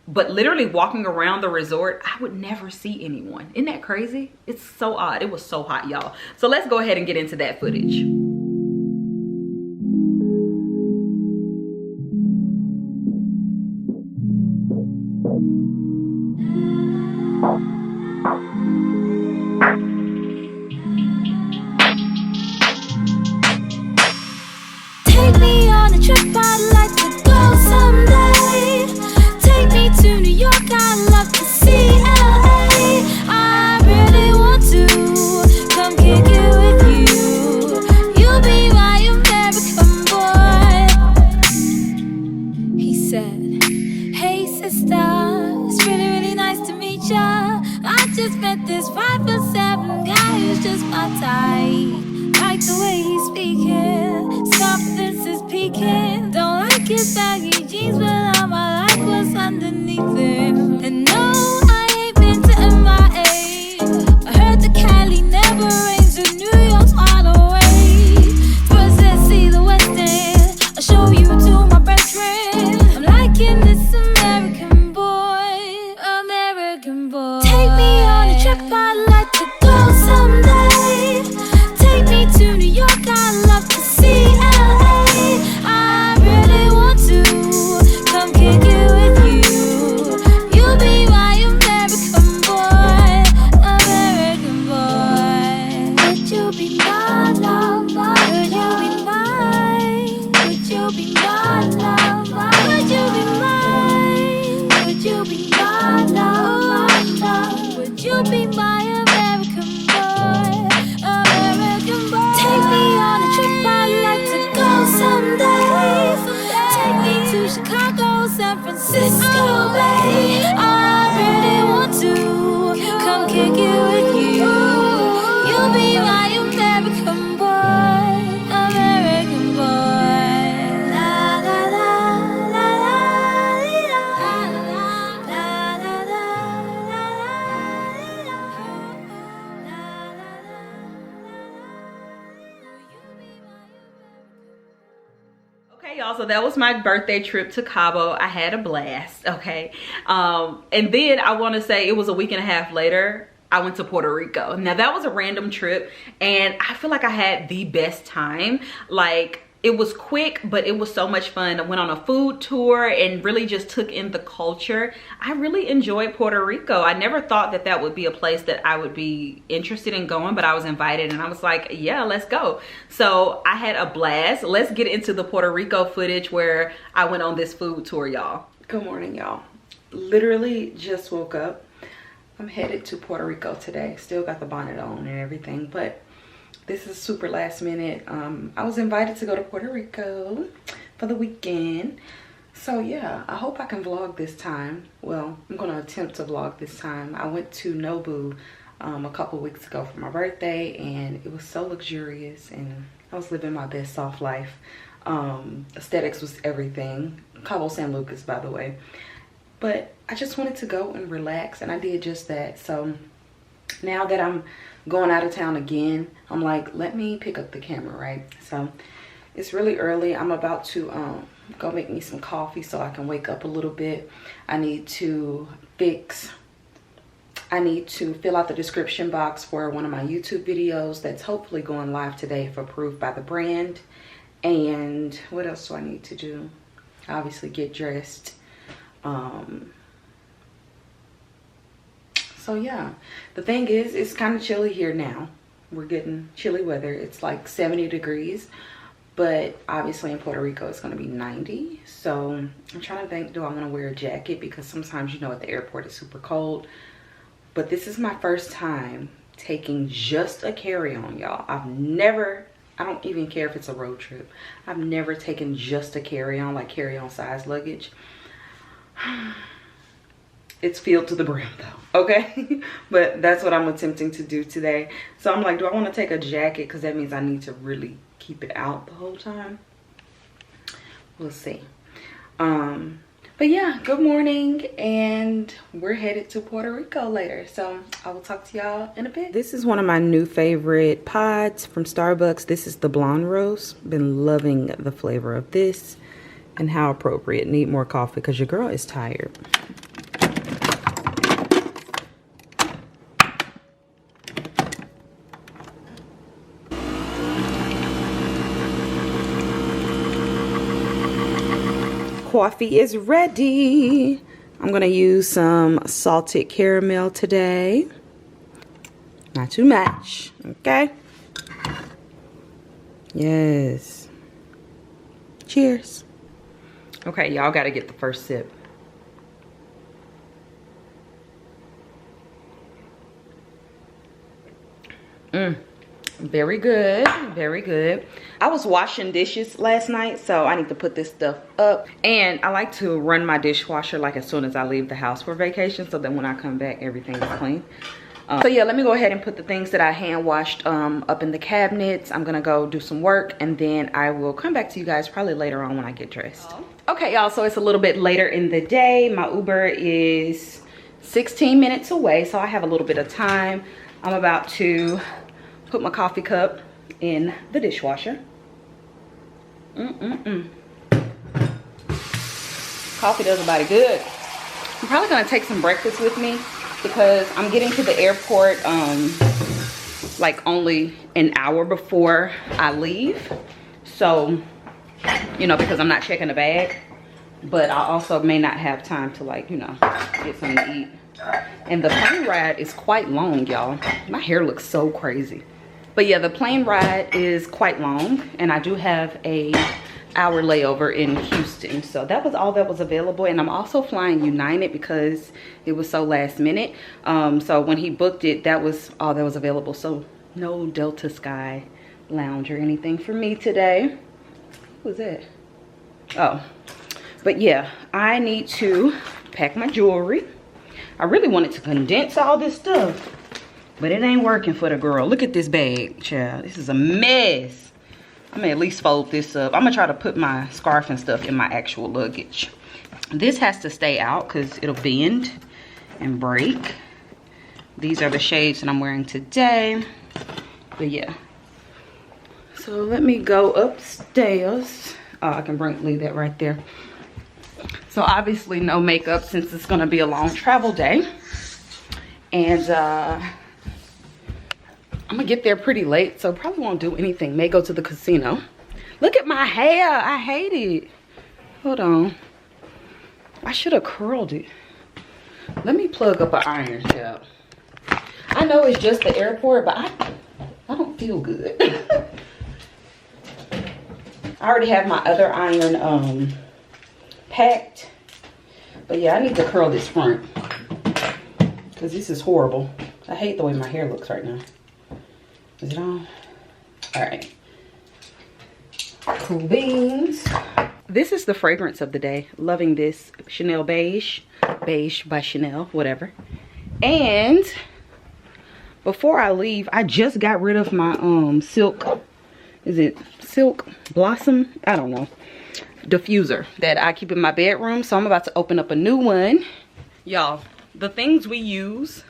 but literally walking around the resort, I would never see anyone. Isn't that crazy? It's so odd. It was so hot, y'all. So let's go ahead and get into that footage. Take me on a trip, I'd like to go someday. Take me to New York, I'd love to see LA. I really want to come kick it with you. You'll be my American boy. He said, hey sister, it's really, really nice to meet ya. I just met this 5'7" guy who's just my type. Like the way he's speaking, his confidence is peaking. Don't like his baggy jeans, but I like what's underneath him. And no, I ain't been to MIA. I heard the Cali never rains, and New York's wide away. First let's see the West End, I'll show you to my best friend. I'm liking this American boy, American boy. Take me on a trip, I'd like to go someday. Take me to New York, I'd love to see LA. I really want to come kick it with you. You'll be my American boy, American boy. Would you be my lover? Would you be mine? Would you be my lover? Would you be mine? Would you be my lover? Would you be my American boy, American boy? Take me on a trip, I'd like to go someday. Take me to Chicago, San Francisco Bay. I really want to come kick it with you. You'll be my American boy, American boy. La la la la la la la la Okay, y'all, so that was my birthday trip to Cabo. I had a blast, okay? And then I want to say it was a week and a half later, I went to Puerto Rico. Now, that was a random trip, and I feel like I had the best time. Like, it was quick, but it was so much fun. I went on a food tour and really just took in the culture. I really enjoyed Puerto Rico. I never thought that that would be a place that I would be interested in going, but I was invited and I was like, yeah, let's go. So I had a blast. Let's get into the Puerto Rico footage where I went on this food tour, y'all. Good morning, y'all. Literally just woke up. I'm headed to Puerto Rico today. Still got the bonnet on and everything, but this is super last minute. I was invited to go to Puerto Rico for the weekend. So yeah, I hope I can vlog this time. Well, I'm gonna attempt to vlog this time. I went to Nobu a couple weeks ago for my birthday, and it was so luxurious, and I was living my best soft life. Aesthetics was everything. Cabo San Lucas, by the way. But I just wanted to go and relax, and I did just that. So now that I'm going out of town again, I'm like, let me pick up the camera, right? So it's really early. I'm about to go make me some coffee so I can wake up a little bit. I need to fill out the description box for one of my YouTube videos that's hopefully going live today if approved by the brand. And what else do I need to do? Obviously get dressed. So yeah, the thing is, it's kind of chilly here now. We're getting chilly weather. It's like 70 degrees, but obviously in Puerto Rico it's going to be 90. So I'm trying to think, do I want to wear a jacket? Because sometimes, you know, at the airport it's super cold. But this is my first time taking just a carry-on, y'all. I don't even care if it's a road trip. I've never taken just a carry-on, like carry-on size luggage. It's filled to the brim though, okay? But that's what I'm attempting to do today. So I'm like, do I want to take a jacket? Because that means I need to really keep it out the whole time. We'll see. But yeah, good morning, and we're headed to Puerto Rico later. So I will talk to y'all in a bit. This is one of my new favorite pods from Starbucks. This is the blonde roast. Been loving the flavor of this, and how appropriate. Need more coffee because your girl is tired. coffee is ready. I'm gonna use some salted caramel today. Not too much, okay? Yes. Cheers. Okay, y'all gotta get the first sip. Very good, very good. I was washing dishes last night, so I need to put this stuff up. And I like to run my dishwasher like as soon as I leave the house for vacation, so that when I come back, everything is clean. So yeah, let me go ahead and put the things that I hand washed up in the cabinets. I'm gonna go do some work, and then I will come back to you guys probably later on when I get dressed. Okay, y'all, so it's a little bit later in the day. My Uber is 16 minutes away, so I have a little bit of time. I'm about to put my coffee cup in the dishwasher. Coffee does a body good. I'm probably gonna take some breakfast with me because I'm getting to the airport like only an hour before I leave. So, you know, because I'm not checking the bag, but I also may not have time to, like, you know, get something to eat. And the plane ride is quite long, y'all. My hair looks so crazy. But yeah, the plane ride is quite long, and I do have a hour layover in Houston. So that was all that was available. And I'm also flying United because it was so last minute. So when he booked it, that was all that was available. So no Delta Sky Lounge or anything for me today. Who was that? Oh, but yeah, I need to pack my jewelry. I really wanted to condense all this stuff, but it ain't working for the girl. Look at this bag, child. This is a mess. I'm gonna at least fold this up. I'm gonna try to put my scarf and stuff in my actual luggage. This has to stay out because it'll bend and break. These are the shades that I'm wearing today. But yeah. So let me go upstairs. Oh, I can leave that right there. So obviously no makeup since it's gonna be a long travel day. And I'm gonna get there pretty late, so probably won't do anything. May go to the casino. Look at my hair, I hate it. Hold on. I should have curled it. Let me plug up an iron, child. I know it's just the airport, but I don't feel good. I already have my other iron packed. But yeah, I need to curl this front because this is horrible. I hate the way my hair looks right now. Is it on? All right. Cool beans. This is the fragrance of the day. Loving this Chanel beige. Beige by Chanel, whatever. And before I leave, I just got rid of my silk. Is it silk blossom? I don't know. Diffuser that I keep in my bedroom. So I'm about to open up a new one. Y'all, the things we use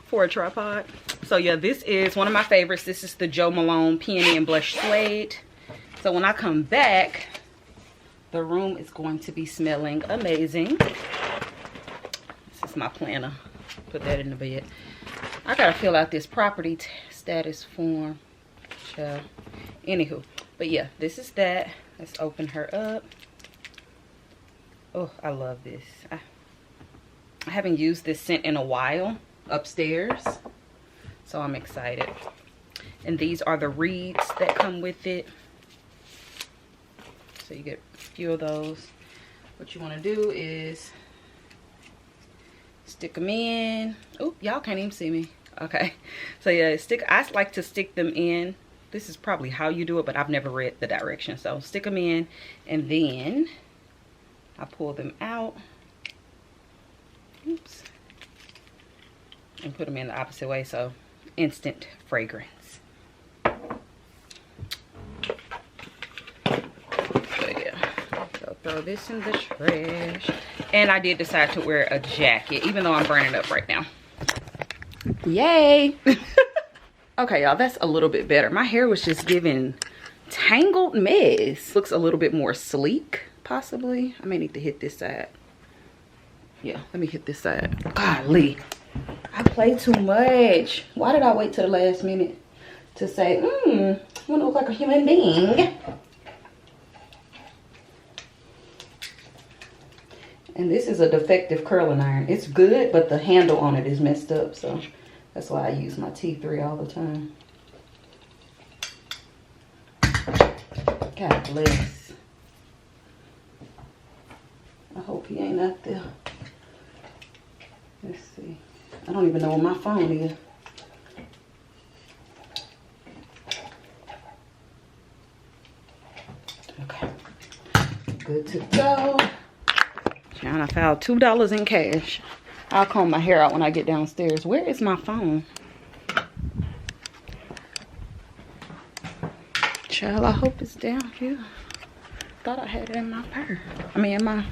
for a tripod. So yeah, this is one of my favorites. This is the Jo Malone Peony and Blush Suede. So when I come back, the room is going to be smelling amazing. This is my planner. Put that in the bed. I gotta fill out this property status form. Anywho, but yeah, this is that. Let's open her up. Oh, I love this. I haven't used this scent in a while upstairs, so I'm excited. And these are the reeds that come with it. So you get a few of those. What you want to do is stick them in. Oh, y'all can't even see me. Okay. So yeah, I like to stick them in. This is probably how you do it, but I've never read the directions. So stick them in, and then I pull them out. Oops. And put them in the opposite way, so instant fragrance. So yeah, so throw this in the trash. And I did decide to wear a jacket, even though I'm burning up right now. Yay! Okay, y'all, that's a little bit better. My hair was just giving tangled mess. Looks a little bit more sleek, possibly. I may need to hit this side. Yeah, let me hit this side. Golly, I play too much. Why did I wait till the last minute to say, I want to look like a human being? And this is a defective curling iron. It's good, but the handle on it is messed up. So that's why I use my T3 all the time. God bless. I hope he ain't out there. Let's see. I don't even know where my phone is. Okay. Good to go. And I found $2 in cash. I'll comb my hair out when I get downstairs. Where is my phone? Child, I hope it's down here. Thought I had it in my purse. I mean, in my...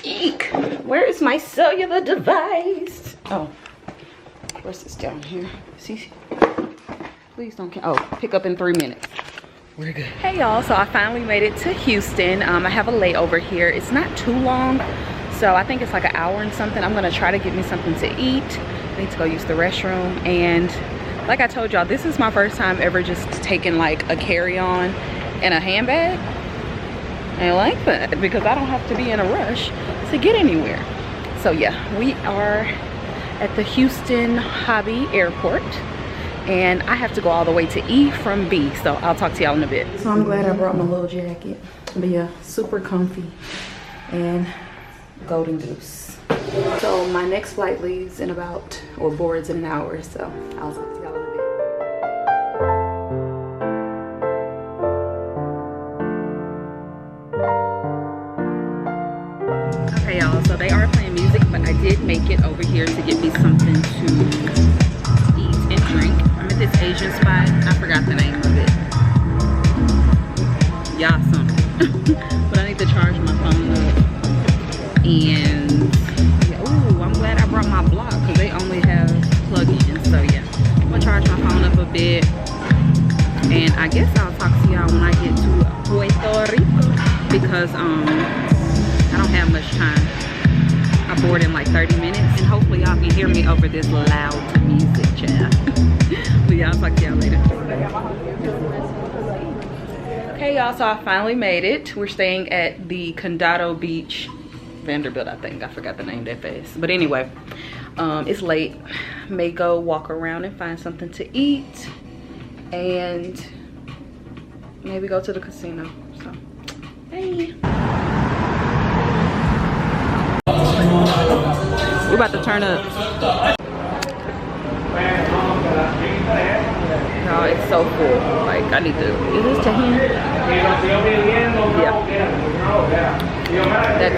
Eek! Where is my cellular device? Oh, of course it's down here. See? Please don't... Oh, pick up in 3 minutes. We're good. Hey y'all, so I finally made it to Houston. I have a layover here. It's not too long, so I think it's like an hour and something. I'm gonna try to get me something to eat. I need to go use the restroom. And like I told y'all, this is my first time ever just taking like a carry-on and a handbag. I like that because I don't have to be in a rush to get anywhere. So yeah, we are at the Houston Hobby Airport. And I have to go all the way to E from B, so I'll talk to y'all in a bit. So I'm glad I brought my little jacket. It'll be super comfy and golden goose. So my next flight leaves in about, or boards in an hour, so I'll talk to y'all in a bit. Okay y'all, so they are playing music, but I did make it over here to get me something to eat and drink. I'm at this Asian spot. I forgot the name of it. Yeah, something. But I need to charge my phone up. And yeah, ooh, I'm glad I brought my block because they only have plug-ins. So yeah, I'm gonna charge my phone up a bit. And I guess I'll talk to y'all when I get to Puerto Rico because I don't have much time. I board in like 30 minutes, and hopefully y'all can hear me over this loud music, chat. But yeah, I'll talk to y'all later. Okay, y'all, so I finally made it. We're staying at the Condado Beach, Vanderbilt, I think. I forgot the name that fast. But anyway, it's late. May go walk around and find something to eat, and maybe go to the casino. So, hey. We're about to turn up. No, it's so full. Like, I need to... Is this tahini? Yeah. That's...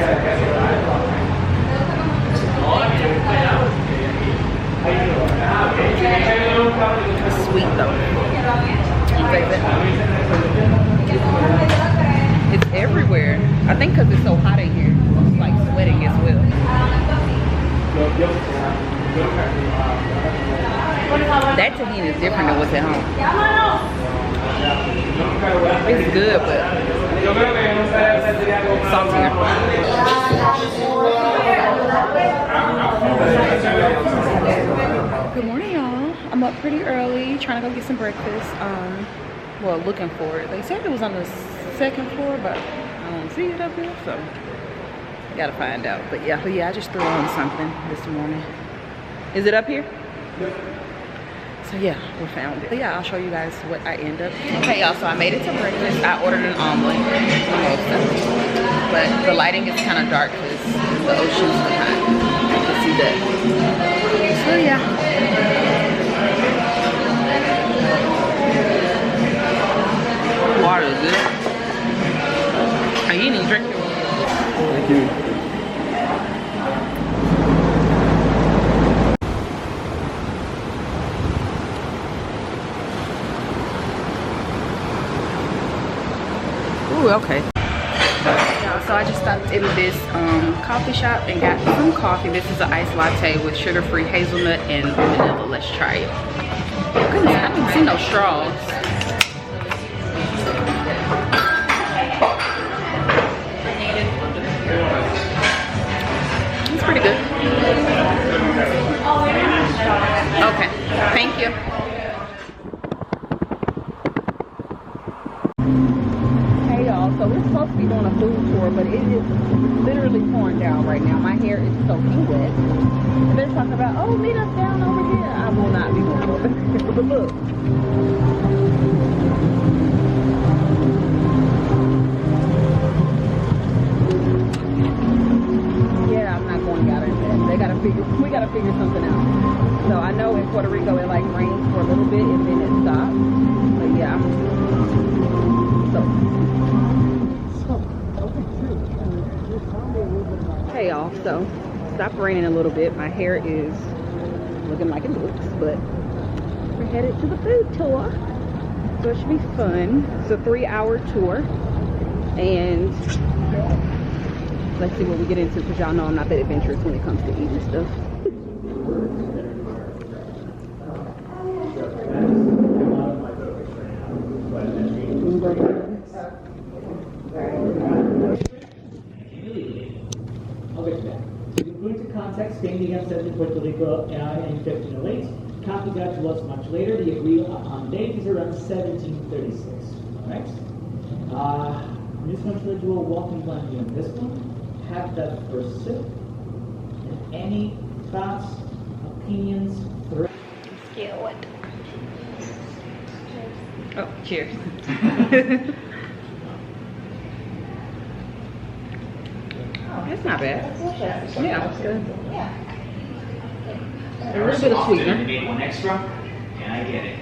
It's sweet, though. You take that? It's everywhere. I think because it's so hot in here. It's like sweating as well. That tahini is different than what's at home. It's good, but saltier. Good morning, y'all. I'm up pretty early, trying to go get some breakfast. Well, looking for it. They said it was on the 2nd floor, but I don't see it up here, so gotta find out. But yeah, I just threw on something this morning. Is it up here? So yeah, we found it. But yeah, I'll show you guys what I end up doing. Okay, y'all, so I made it to breakfast. I ordered an omelet, but the lighting is kind of dark because the ocean's behind. You can see that. So yeah. Water is good. Are you eating drink? Thank you. Ooh, okay. So I just stopped in this coffee shop and got some coffee. This is an iced latte with sugar-free hazelnut and vanilla. Let's try it. Goodness, I didn't see no straws. It's pretty good. Okay, thank you. So we're supposed to be doing a food tour, but it is literally pouring down right now. My hair is soaking wet. And they're talking about, oh, meet us down over here. I will not be going over there. But look. Yeah, I'm not going out in that. We gotta figure something out. So I know in Puerto Rico it like rains for a little bit and then it stops. But yeah, hey y'all, so stopped raining a little bit. My hair is looking like it looks, but we're headed to the food tour, so it should be fun. It's a 3-hour tour, and let's see what we get into, because y'all know I'm not that adventurous when it comes to eating stuff. Into context, Spain began settling Puerto Rico in 1508. Coffee got to us much later. The agreed upon date is around 1736. Alright? I'm just going to let you a walking blind on this one. Have that first sip. And any thoughts, opinions, Oh, cheers. It's not bad. Yeah, it's good. A little bit of sweetener. They make one extra, and I get it.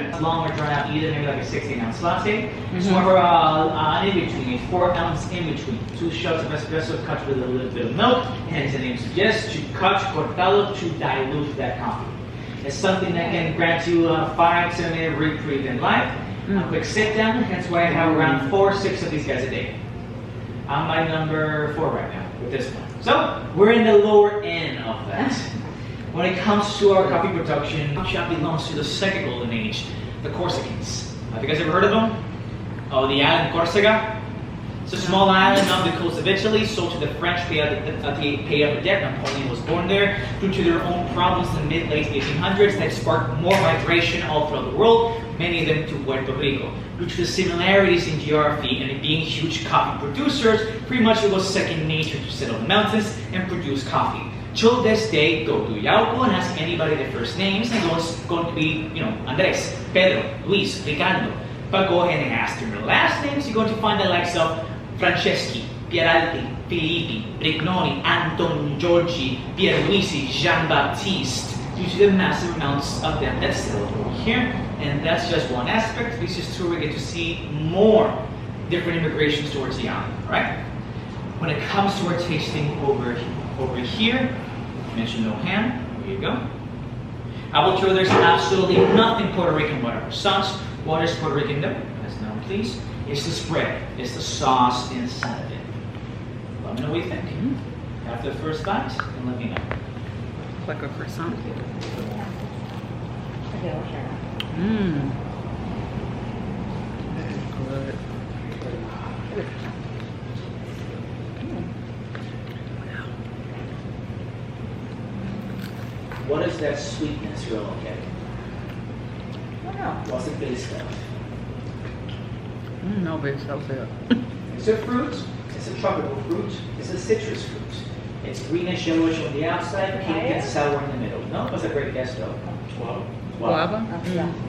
It's long or drawn out either, maybe like a 16-ounce latte. So for an in between, a 4-ounce in between. 2 shots of espresso cut with a little bit of milk. Hence the name suggests, to cut, cortado, to dilute that coffee. It's something that can grant you a 5-7 minute reprieve in life. A quick sit down, hence why I have around 4 or 6 of these guys a day. I'm by number 4 right now with this one. So we're in the lower end of that. When it comes to our coffee production, shop belongs to the second golden age, the Corsicans. Have you guys ever heard of them? Oh, the island Corsica. It's a small island on the coast of Italy, sold to the French pay up a debt. Napoleon was born there. Due to their own problems in the mid-late 1800s that sparked more migration all throughout the world, many of them to Puerto Rico. Due to the similarities in geography and it being huge coffee producers, pretty much it was second nature to sit on the mountains and produce coffee. Till this day, go to Yauco and ask anybody their first names, and it's going to be, Andres, Pedro, Luis, Ricardo. But go ahead and ask them their last names, you're going to find the likes of Franceschi, Pieralti, Filippi, Brignoni, Anton, Giorgi, Pierluisi, Jean-Baptiste, due to the massive amounts of them that's still over here. And that's just one aspect. This is true, we get to see more different immigrations towards the island, alright? When it comes to our tasting over here, mention no ham, there you go. I will tell you there's absolutely nothing Puerto Rican whatever. Sauce, what is Puerto Rican though? As known, please. It's the spread, it's the sauce inside of it. Let me know what you think. After the first bite, and let me know. Like a croissant. Mmm. Good. What is that sweetness you're looking at? What's it based on? No, but it's so good. It's a fruit, it's a tropical fruit, it's a citrus fruit. It's greenish yellowish on the outside, pink and sour in the middle. No, that's a great guess though. Guava?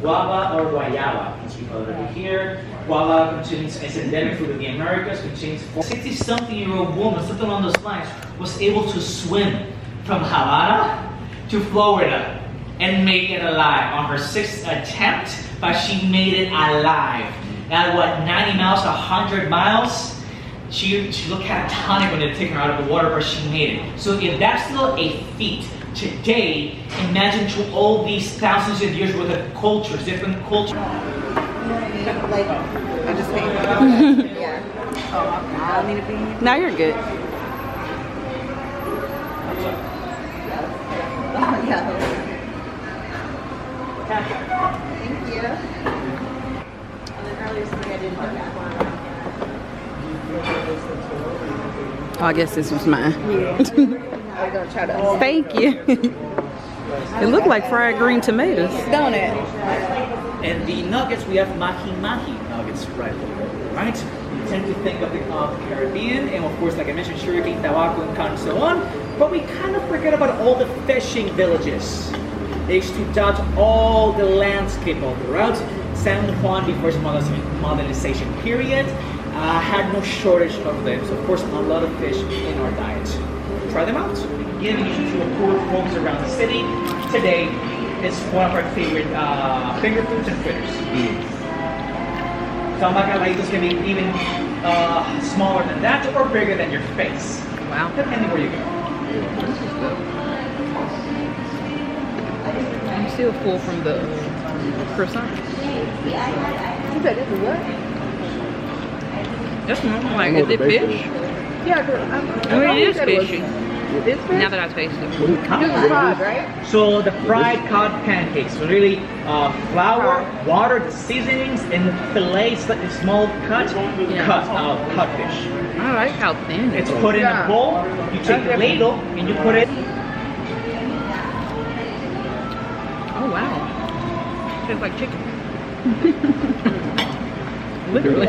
Guava or guayaba, as we call it over here. Guava contains, it's endemic fruit of the Americas, contains 60-something-year-old woman, something along those lines, was able to swim from Havana to Florida and make it alive on her 6th attempt, but she made it alive. Now what, 90 miles, 100 miles? She looked catatonic when they took her out of the water, but she made it. So if that's still a feat today, imagine to all these thousands of years worth of cultures, different cultures. Like, I just hate it. Yeah. Oh, I don't need to be here. Now you're good. Oh, yeah. Thank you. And then earlier something I didn't put that one. Oh, I guess this was mine. Yeah. I'm gonna try to. Thank you. It looked like fried green tomatoes. Don't it? And the nuggets, we have mahi-mahi nuggets right over there, right? tend to think of the Caribbean, and of course, like I mentioned, sugarcane, tobacco, and so on. But we kind of forget about all the fishing villages. They used to dot all the landscape all throughout. San Juan, before its modernization period, had no shortage of them. So of course, a lot of fish in our diet. Try them out. Giving you to a poor folks around the city. Today, it's one of our favorite finger foods and fritters. Some bacalaitos can be even smaller than that or bigger than your face. Wow. Depending where you go. This is good. I'm still full from the croissant. You said this is what? That's normal. Like, is it fish? Yeah, I mean, it is fishy. This fish? Now that I taste it. This is cod, right? So the fried cod pancakes, so really flour, water, the seasonings, and fillets, like a small codfish. I like how thin it It's is. put in a bowl. You take the ladle and you put it. Oh wow. Tastes like chicken. Literally.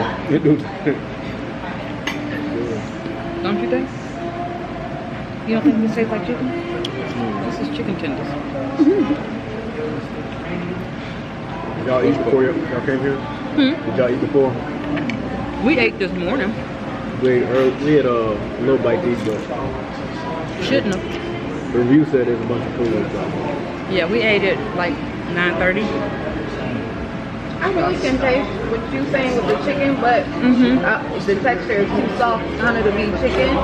Don't you think? You don't think this tastes like chicken? This is chicken tenders. Y'all eat before y'all came here? Did y'all eat before? We ate this morning. We had a little bite to eat, but Shouldn't have. the review said there's a bunch of food. Yeah, we ate it like 9:30. I really can taste what you're saying with the chicken, but the texture is too soft under the meat chicken.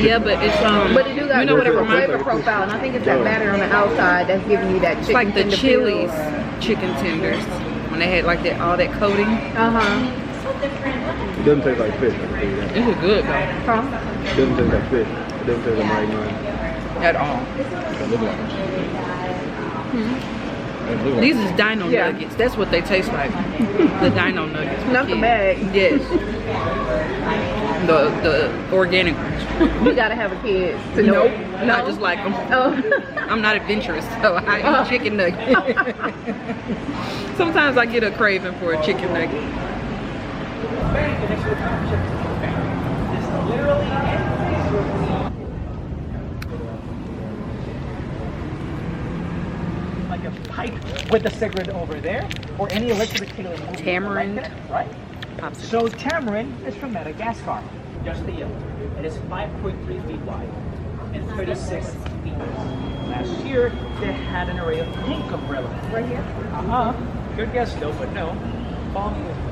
Yeah, but it's But it do got you know what it a reminds flavor profile, and I think it's that batter on the outside that's giving you that chicken. It's like the tender Chili's feel. chicken tenders when they had like that all that coating. It doesn't taste like fish. I can tell you that. This is good though. It doesn't taste like fish. It doesn't taste like marine. At all. These is dino nuggets. That's what they taste like. The dino nuggets. for Not the kids. bag. Yes. The organic ones. You gotta have a kid to know. Nope. I just like them. Oh. I'm not adventurous, so I eat chicken nuggets. Sometimes I get a craving for a chicken nugget. Like a pipe with the cigarette over there, or any electric kettle. Tamarind. Like that, right? Popsicle. So tamarind is from Madagascar. Just the yellow. It is 5.3 feet wide and 36 feet long. Last year, they had an array of pink umbrella. Right here? Good guess though, but no. Follow me with me.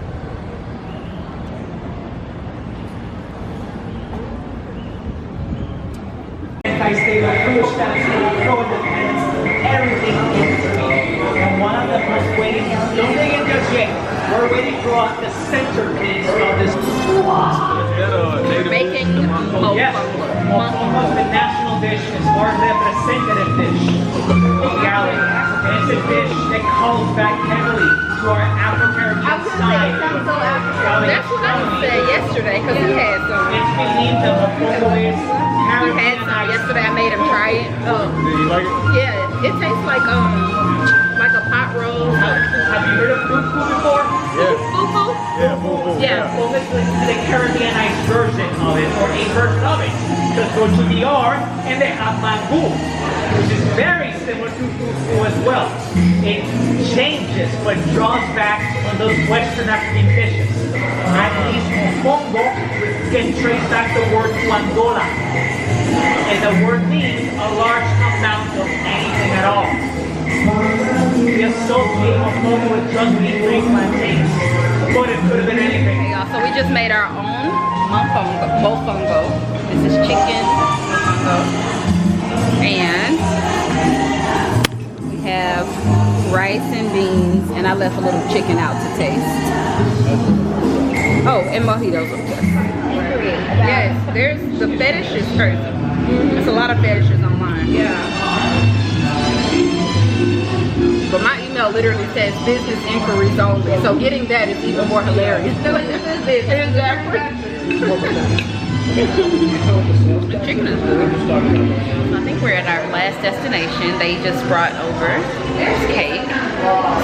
Anti-state approach that is pro-independence, everything is. And one of the most waiting, don't dig in just yet. We're waiting for the centerpiece of this. Making Yes, mofongo is the national dish as far as representative dish in Galilee. And it's a dish that calls back heavily to our Afro-Caribbean side. That's what I said yesterday because he had some. It's believed that mofongo is He had some yesterday. I made him try it. Did you like it? Yeah, it tastes like a pot roll. Have you heard of fufu before? Yeah. Fufu? Yeah, full. Yeah. Well, this is the Caribbeanized version of it, or a version of it. Just go to DR and they have mango, which is very similar to fufu as well. It changes but draws back on those Western African dishes. At least mofongo can trace back the word to Angola. And the word means a large amount of anything at all. We associate mofongo with just being green plantains, but it could have been anything. Okay, y'all, so we just made our own mofongo. This is chicken mofongo. And we have rice and beans, and I left a little chicken out to taste. Oh, and mojitos, of course. Yes, there's the fetish is crazy. There's a lot of fetishes online. But my email literally says business inquiries only. So getting that is even more hilarious. Exactly. The chicken is good. I think we're at our last destination. They just brought over, there's cake.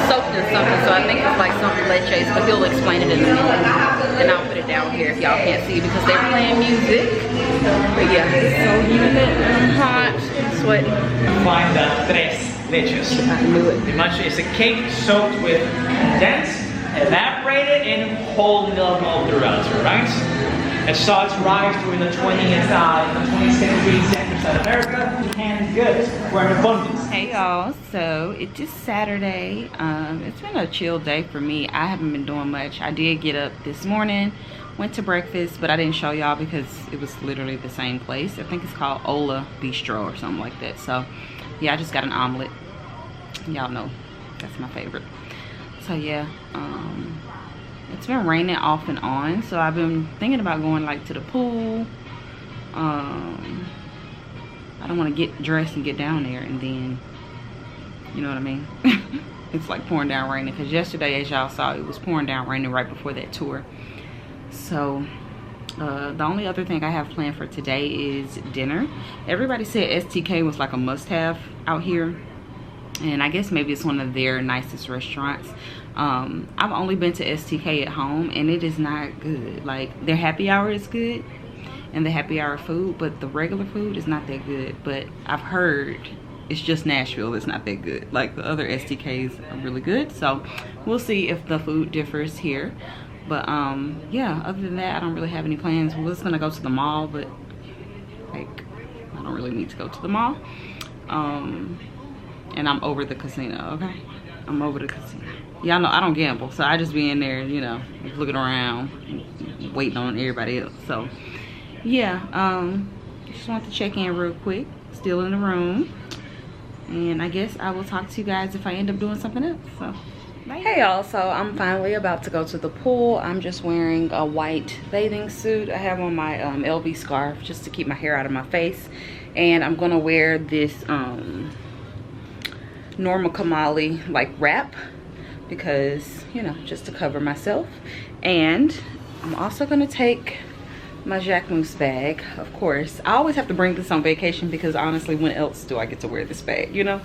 soaked in something, so I think it's like some leches, but he'll explain it in a minute. And I'll put it down here if y'all can't see because they're playing music. But yeah, it's so humid and hot and sweaty. Find the tres leches. I knew it. The much is a cake soaked with condensed, evaporated, and whole milk all throughout, right? It starts rise during the 20th century, South America, canned goods were in abundance. Hey y'all, so it's just Saturday. It's been a chill day for me. I haven't been doing much. I did get up this morning, went to breakfast, but I didn't show y'all because it was literally the same place. I think it's called Ola Bistro or something like that. So yeah, I just got an omelet. Y'all know that's my favorite. So yeah, it's been raining off and on, so I've been thinking about going like to the pool. I don't want to get dressed and get down there and then, you know what I mean? It's like pouring down raining, because yesterday, as y'all saw, it was pouring down raining right before that tour. So the only other thing I have planned for today is dinner. Everybody said STK was like a must-have out here, and I guess maybe it's one of their nicest restaurants. I've only been to STK at home, and it is not good. Like, their happy hour is good and the happy hour food, but the regular food is not that good. But I've heard it's just Nashville, it's not that good. Like, the other STKs are really good, so we'll see if the food differs here. But yeah, other than that, I don't really have any plans. We're just gonna go to the mall, but like, I don't really need to go to the mall. And I'm over the casino, okay? I'm over the casino. Y'all know I don't gamble, so I just be in there, you know, looking around, waiting on everybody else. So yeah, just want to check in real quick. Still in the room, and I guess I will talk to you guys if I end up doing something else. So bye. Hey y'all, so I'm finally about to go to the pool. I'm just wearing a white bathing suit. I have on my LV scarf just to keep my hair out of my face, and I'm gonna wear this normal Kamali like wrap, because, you know, just to cover myself. And I'm also gonna take my Jacquemus bag, of course. I always have to bring this on vacation because honestly, when else do I get to wear this bag, you know?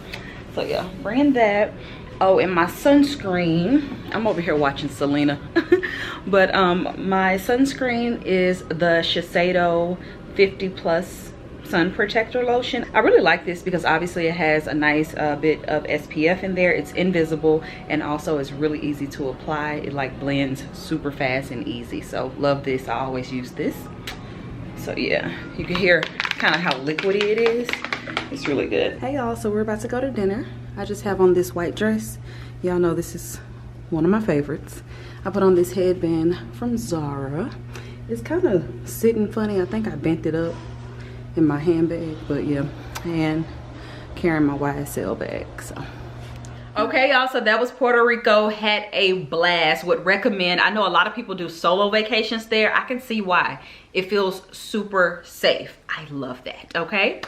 So yeah, bring that. Oh, and my sunscreen, I'm over here watching Selena. But my sunscreen is the Shiseido 50+ sun protector lotion. I really like this because obviously it has a nice bit of SPF in there. It's invisible, and also it's really easy to apply. It like blends super fast and easy, so love this. I always use this. So yeah, you can hear kind of how liquidy it is. It's really good. Hey y'all, so we're about to go to dinner. I just have on this white dress. Y'all know this is one of my favorites. I put on this headband from Zara. It's kind of sitting funny. I think I bent it up in my handbag, but yeah, and carrying my YSL bag. So okay y'all, so that was Puerto Rico. Had a blast. Would recommend. I know a lot of people do solo vacations there. I can see why. It feels super safe. I love that. Okay,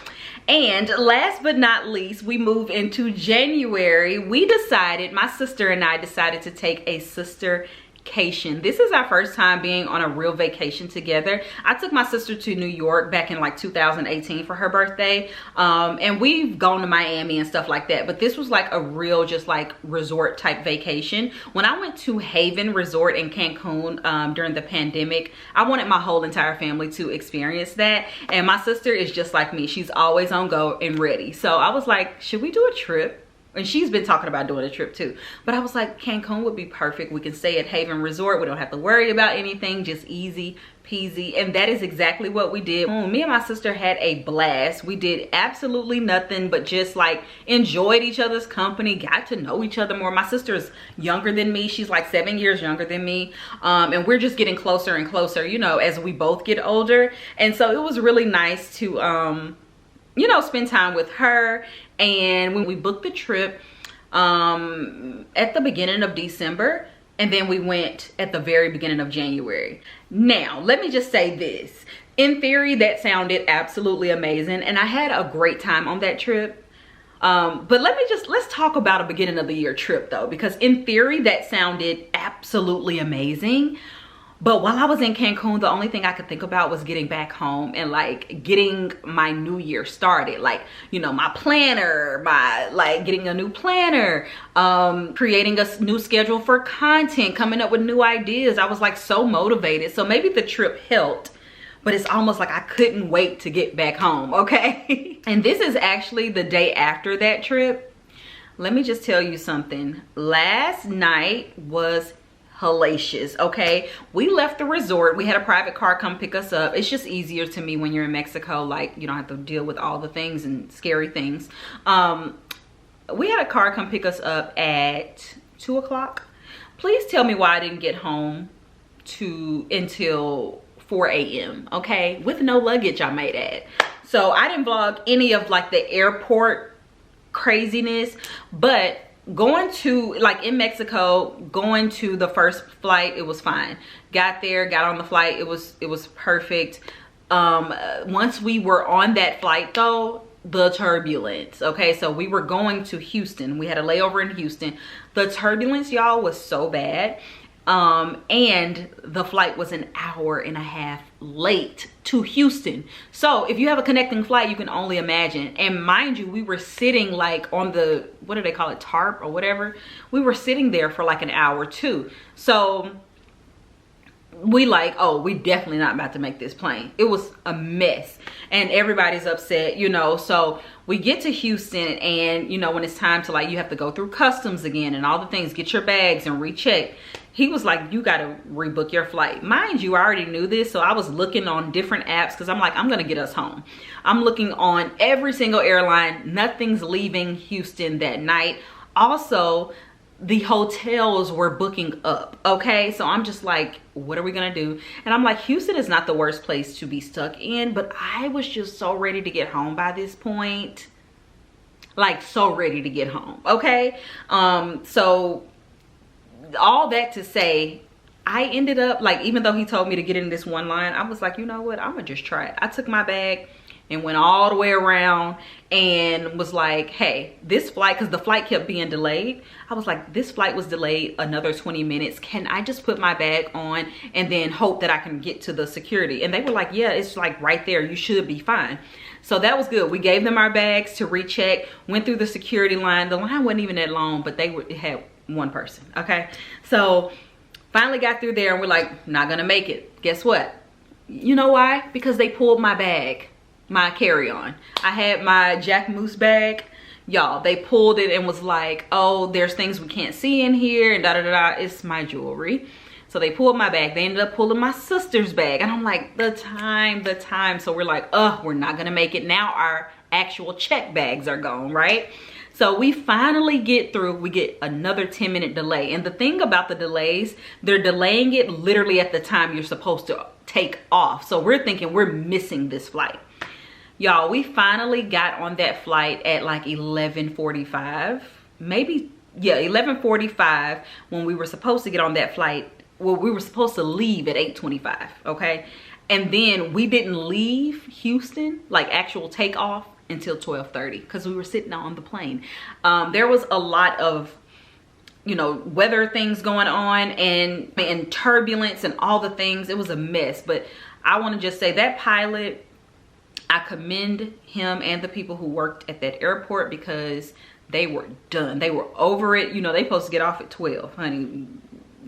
and last but not least, we move into January. My sister and I decided to take a sister vacation. This is our first time being on a real vacation together. I took my sister to New York back in like 2018 for her birthday, and we've gone to Miami and stuff like that, but this was like a real just like resort type vacation. When I went to Haven Resort in Cancun during the pandemic, I wanted my whole entire family to experience that, and my sister is just like me. She's always on go and ready. So I was like, should we do a trip? And she's been talking about doing a trip too. But I was like, Cancun would be perfect. We can stay at Haven Resort. We don't have to worry about anything, just easy peasy. And that is exactly what we did. Me and my sister had a blast. We did absolutely nothing but just like enjoyed each other's company, got to know each other more. My sister is younger than me. She's like 7 years younger than me. And we're just getting closer and closer, you know, as we both get older. And so it was really nice to, you know, spend time with her. And when we booked the trip at the beginning of December, and then we went at the very beginning of January. Now, let me just say this. In theory, that sounded absolutely amazing, and I had a great time on that trip. But let's talk about a beginning of the year trip though, because in theory, that sounded absolutely amazing. But while I was in Cancun, the only thing I could think about was getting back home and like getting my new year started. Like, you know, my planner, getting a new planner, creating a new schedule for content, coming up with new ideas. I was like so motivated. So maybe the trip helped, but it's almost like I couldn't wait to get back home, okay? And this is actually the day after that trip. Let me just tell you something. Last night was hellacious, okay? We left the resort. We had a private car come pick us up. It's just easier to me when you're in Mexico. Like, you don't have to deal with all the things and scary things. We had a car come pick us up at 2 o'clock. Please tell me why I didn't get home until 4 a.m. okay, with no luggage, I might add. So I didn't vlog any of like the airport craziness, but going to, like, in Mexico, going to the first flight, it was fine. Got there, got on the flight, it was perfect. Once we were on that flight though, the turbulence, okay, so we were going to Houston. We had a layover in Houston. The turbulence, y'all, was so bad. And the flight was an hour and a half late to Houston. So if you have a connecting flight, you can only imagine. And mind you, we were sitting like on the, what do they call it, tarp or whatever. We were sitting there for like an hour too. So we like, oh, we definitely not about to make this plane. It was a mess and everybody's upset, you know. So we get to Houston, and you know, when it's time to, like, you have to go through customs again and all the things, get your bags and recheck. He was like, you got to rebook your flight. Mind you, I already knew this, so I was looking on different apps because I'm like, I'm gonna get us home. I'm looking on every single airline. Nothing's leaving Houston that night. Also, the hotels were booking up, okay? So I'm just like, what are we gonna do? And I'm like, Houston is not the worst place to be stuck in, but I was just so ready to get home by this point. Like, so ready to get home, okay? So all that to say, I ended up, like, even though he told me to get in this one line, I was like, you know what, I'm gonna just try it. I took my bag and went all the way around and was like, hey, this flight, because the flight kept being delayed, I was like, this flight was delayed another 20 minutes. Can I just put my bag on and then hope that I can get to the security? And they were like, yeah, it's like right there, you should be fine. So that was good. We gave them our bags to recheck, went through the security line. The line wasn't even that long, but it had one person, okay? So finally got through there and we're like, not gonna make it. Guess what? You know why? Because they pulled my bag, my carry-on. I had my Jack Moose bag. Y'all, they pulled it and was like, oh, there's things we can't see in here and da-da-da-da. It's my jewelry. So they pulled my bag. They ended up pulling my sister's bag. And I'm like, the time. So we're like, we're not gonna make it. Now our actual check bags are gone, right? So we finally get through. We get another 10-minute delay. And the thing about the delays, they're delaying it literally at the time you're supposed to take off. So we're thinking we're missing this flight. Y'all, we finally got on that flight at like 11:45, maybe, yeah, 11:45 when we were supposed to get on that flight. Well, we were supposed to leave at 8:25, okay? And then we didn't leave Houston, like actual takeoff, until 12:30 because we were sitting on the plane. There was a lot of, you know, weather things going on and turbulence and all the things. It was a mess. But I want to just say that pilot, I commend him and the people who worked at that airport because they were done. They were over it. You know, they supposed to get off at 12, honey.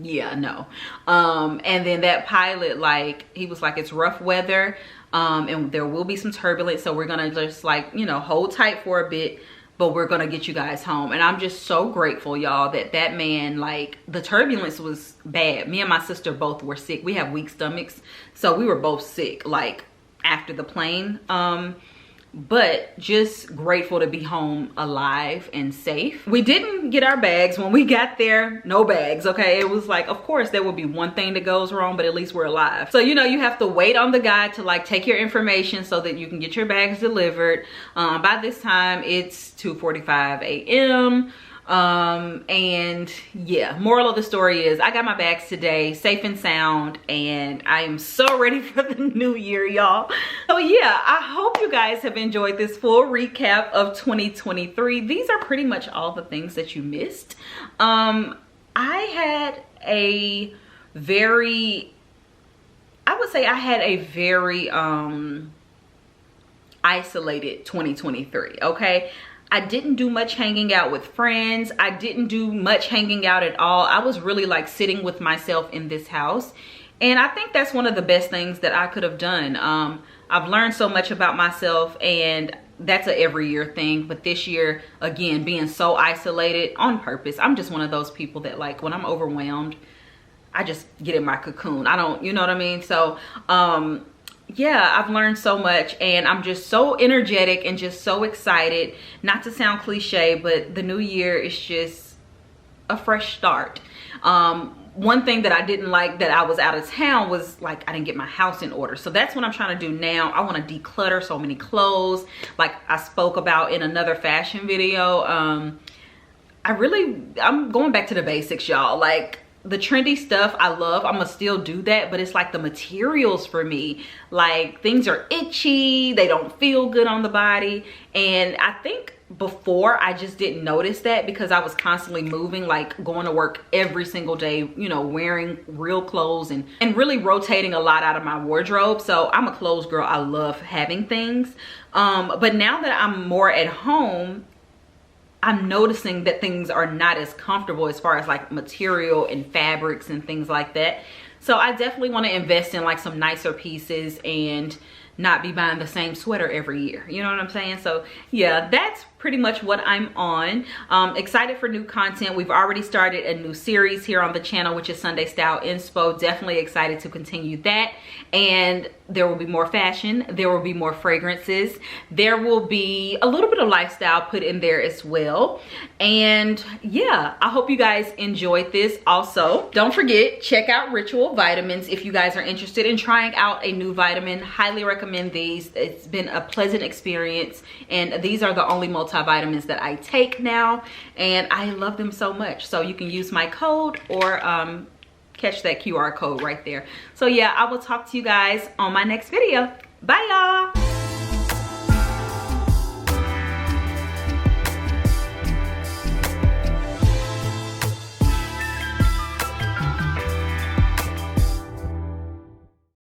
Yeah, no. And then that pilot, like, he was like, it's rough weather and there will be some turbulence. So we're going to just, like, you know, hold tight for a bit, but we're going to get you guys home. And I'm just so grateful, y'all, that man, like, the turbulence was bad. Me and my sister both were sick. We have weak stomachs. So we were both sick, like, after the plane. But just grateful to be home alive and safe. We didn't get our bags. When we got there, no bags, okay? It was like, of course there will be one thing that goes wrong, but at least we're alive. So, you know, you have to wait on the guy to, like, take your information so that you can get your bags delivered. By this time it's 2:45 a.m. And yeah, moral of the story is I got my bags today, safe and sound, and I am so ready for the new year, y'all. So yeah, I hope you guys have enjoyed this full recap of 2023. These are pretty much all the things that you missed. I had a very would say I had a very isolated 2023. Okay, I didn't do much hanging out with friends. I didn't do much hanging out at all. I was really like sitting with myself in this house, and I think that's one of the best things that I could have done. I've learned so much about myself, and that's a every year thing, but this year, again, being so isolated on purpose. I'm just one of those people that, like, when I'm overwhelmed, I just get in my cocoon. I don't, you know what I mean? So yeah, I've learned so much, and I'm just so energetic and just so excited. Not to sound cliche, but the new year is just a fresh start. One thing that I didn't like that I was out of town was, like, I didn't get my house in order. So that's what I'm trying to do now. I want to declutter so many clothes, like I spoke about in another fashion video. I'm going back to the basics, y'all. Like, the trendy stuff I love, I'm gonna still do that, but it's like the materials for me, like, things are itchy, they don't feel good on the body. And I think before I just didn't notice that because I was constantly moving, like going to work every single day, you know, wearing real clothes and really rotating a lot out of my wardrobe. So I'm a clothes girl. I love having things. But now that I'm more at home, I'm noticing that things are not as comfortable as far as like material and fabrics and things like that. So I definitely want to invest in like some nicer pieces and not be buying the same sweater every year. You know what I'm saying? So yeah, that's pretty much what I'm on. Excited for new content. We've already started a new series here on the channel, which is Sunday Style Inspo. Definitely excited to continue that. And there will be more fashion. There will be more fragrances. There will be a little bit of lifestyle put in there as well. And yeah, I hope you guys enjoyed this. Also, don't forget, check out Ritual Vitamins if you guys are interested in trying out a new vitamin. Highly recommend these. It's been a pleasant experience, and these are the only multivitamins that I take now, and I love them so much. So you can use my code or catch that QR code right there. So yeah, I will talk to you guys on my next video. Bye y'all.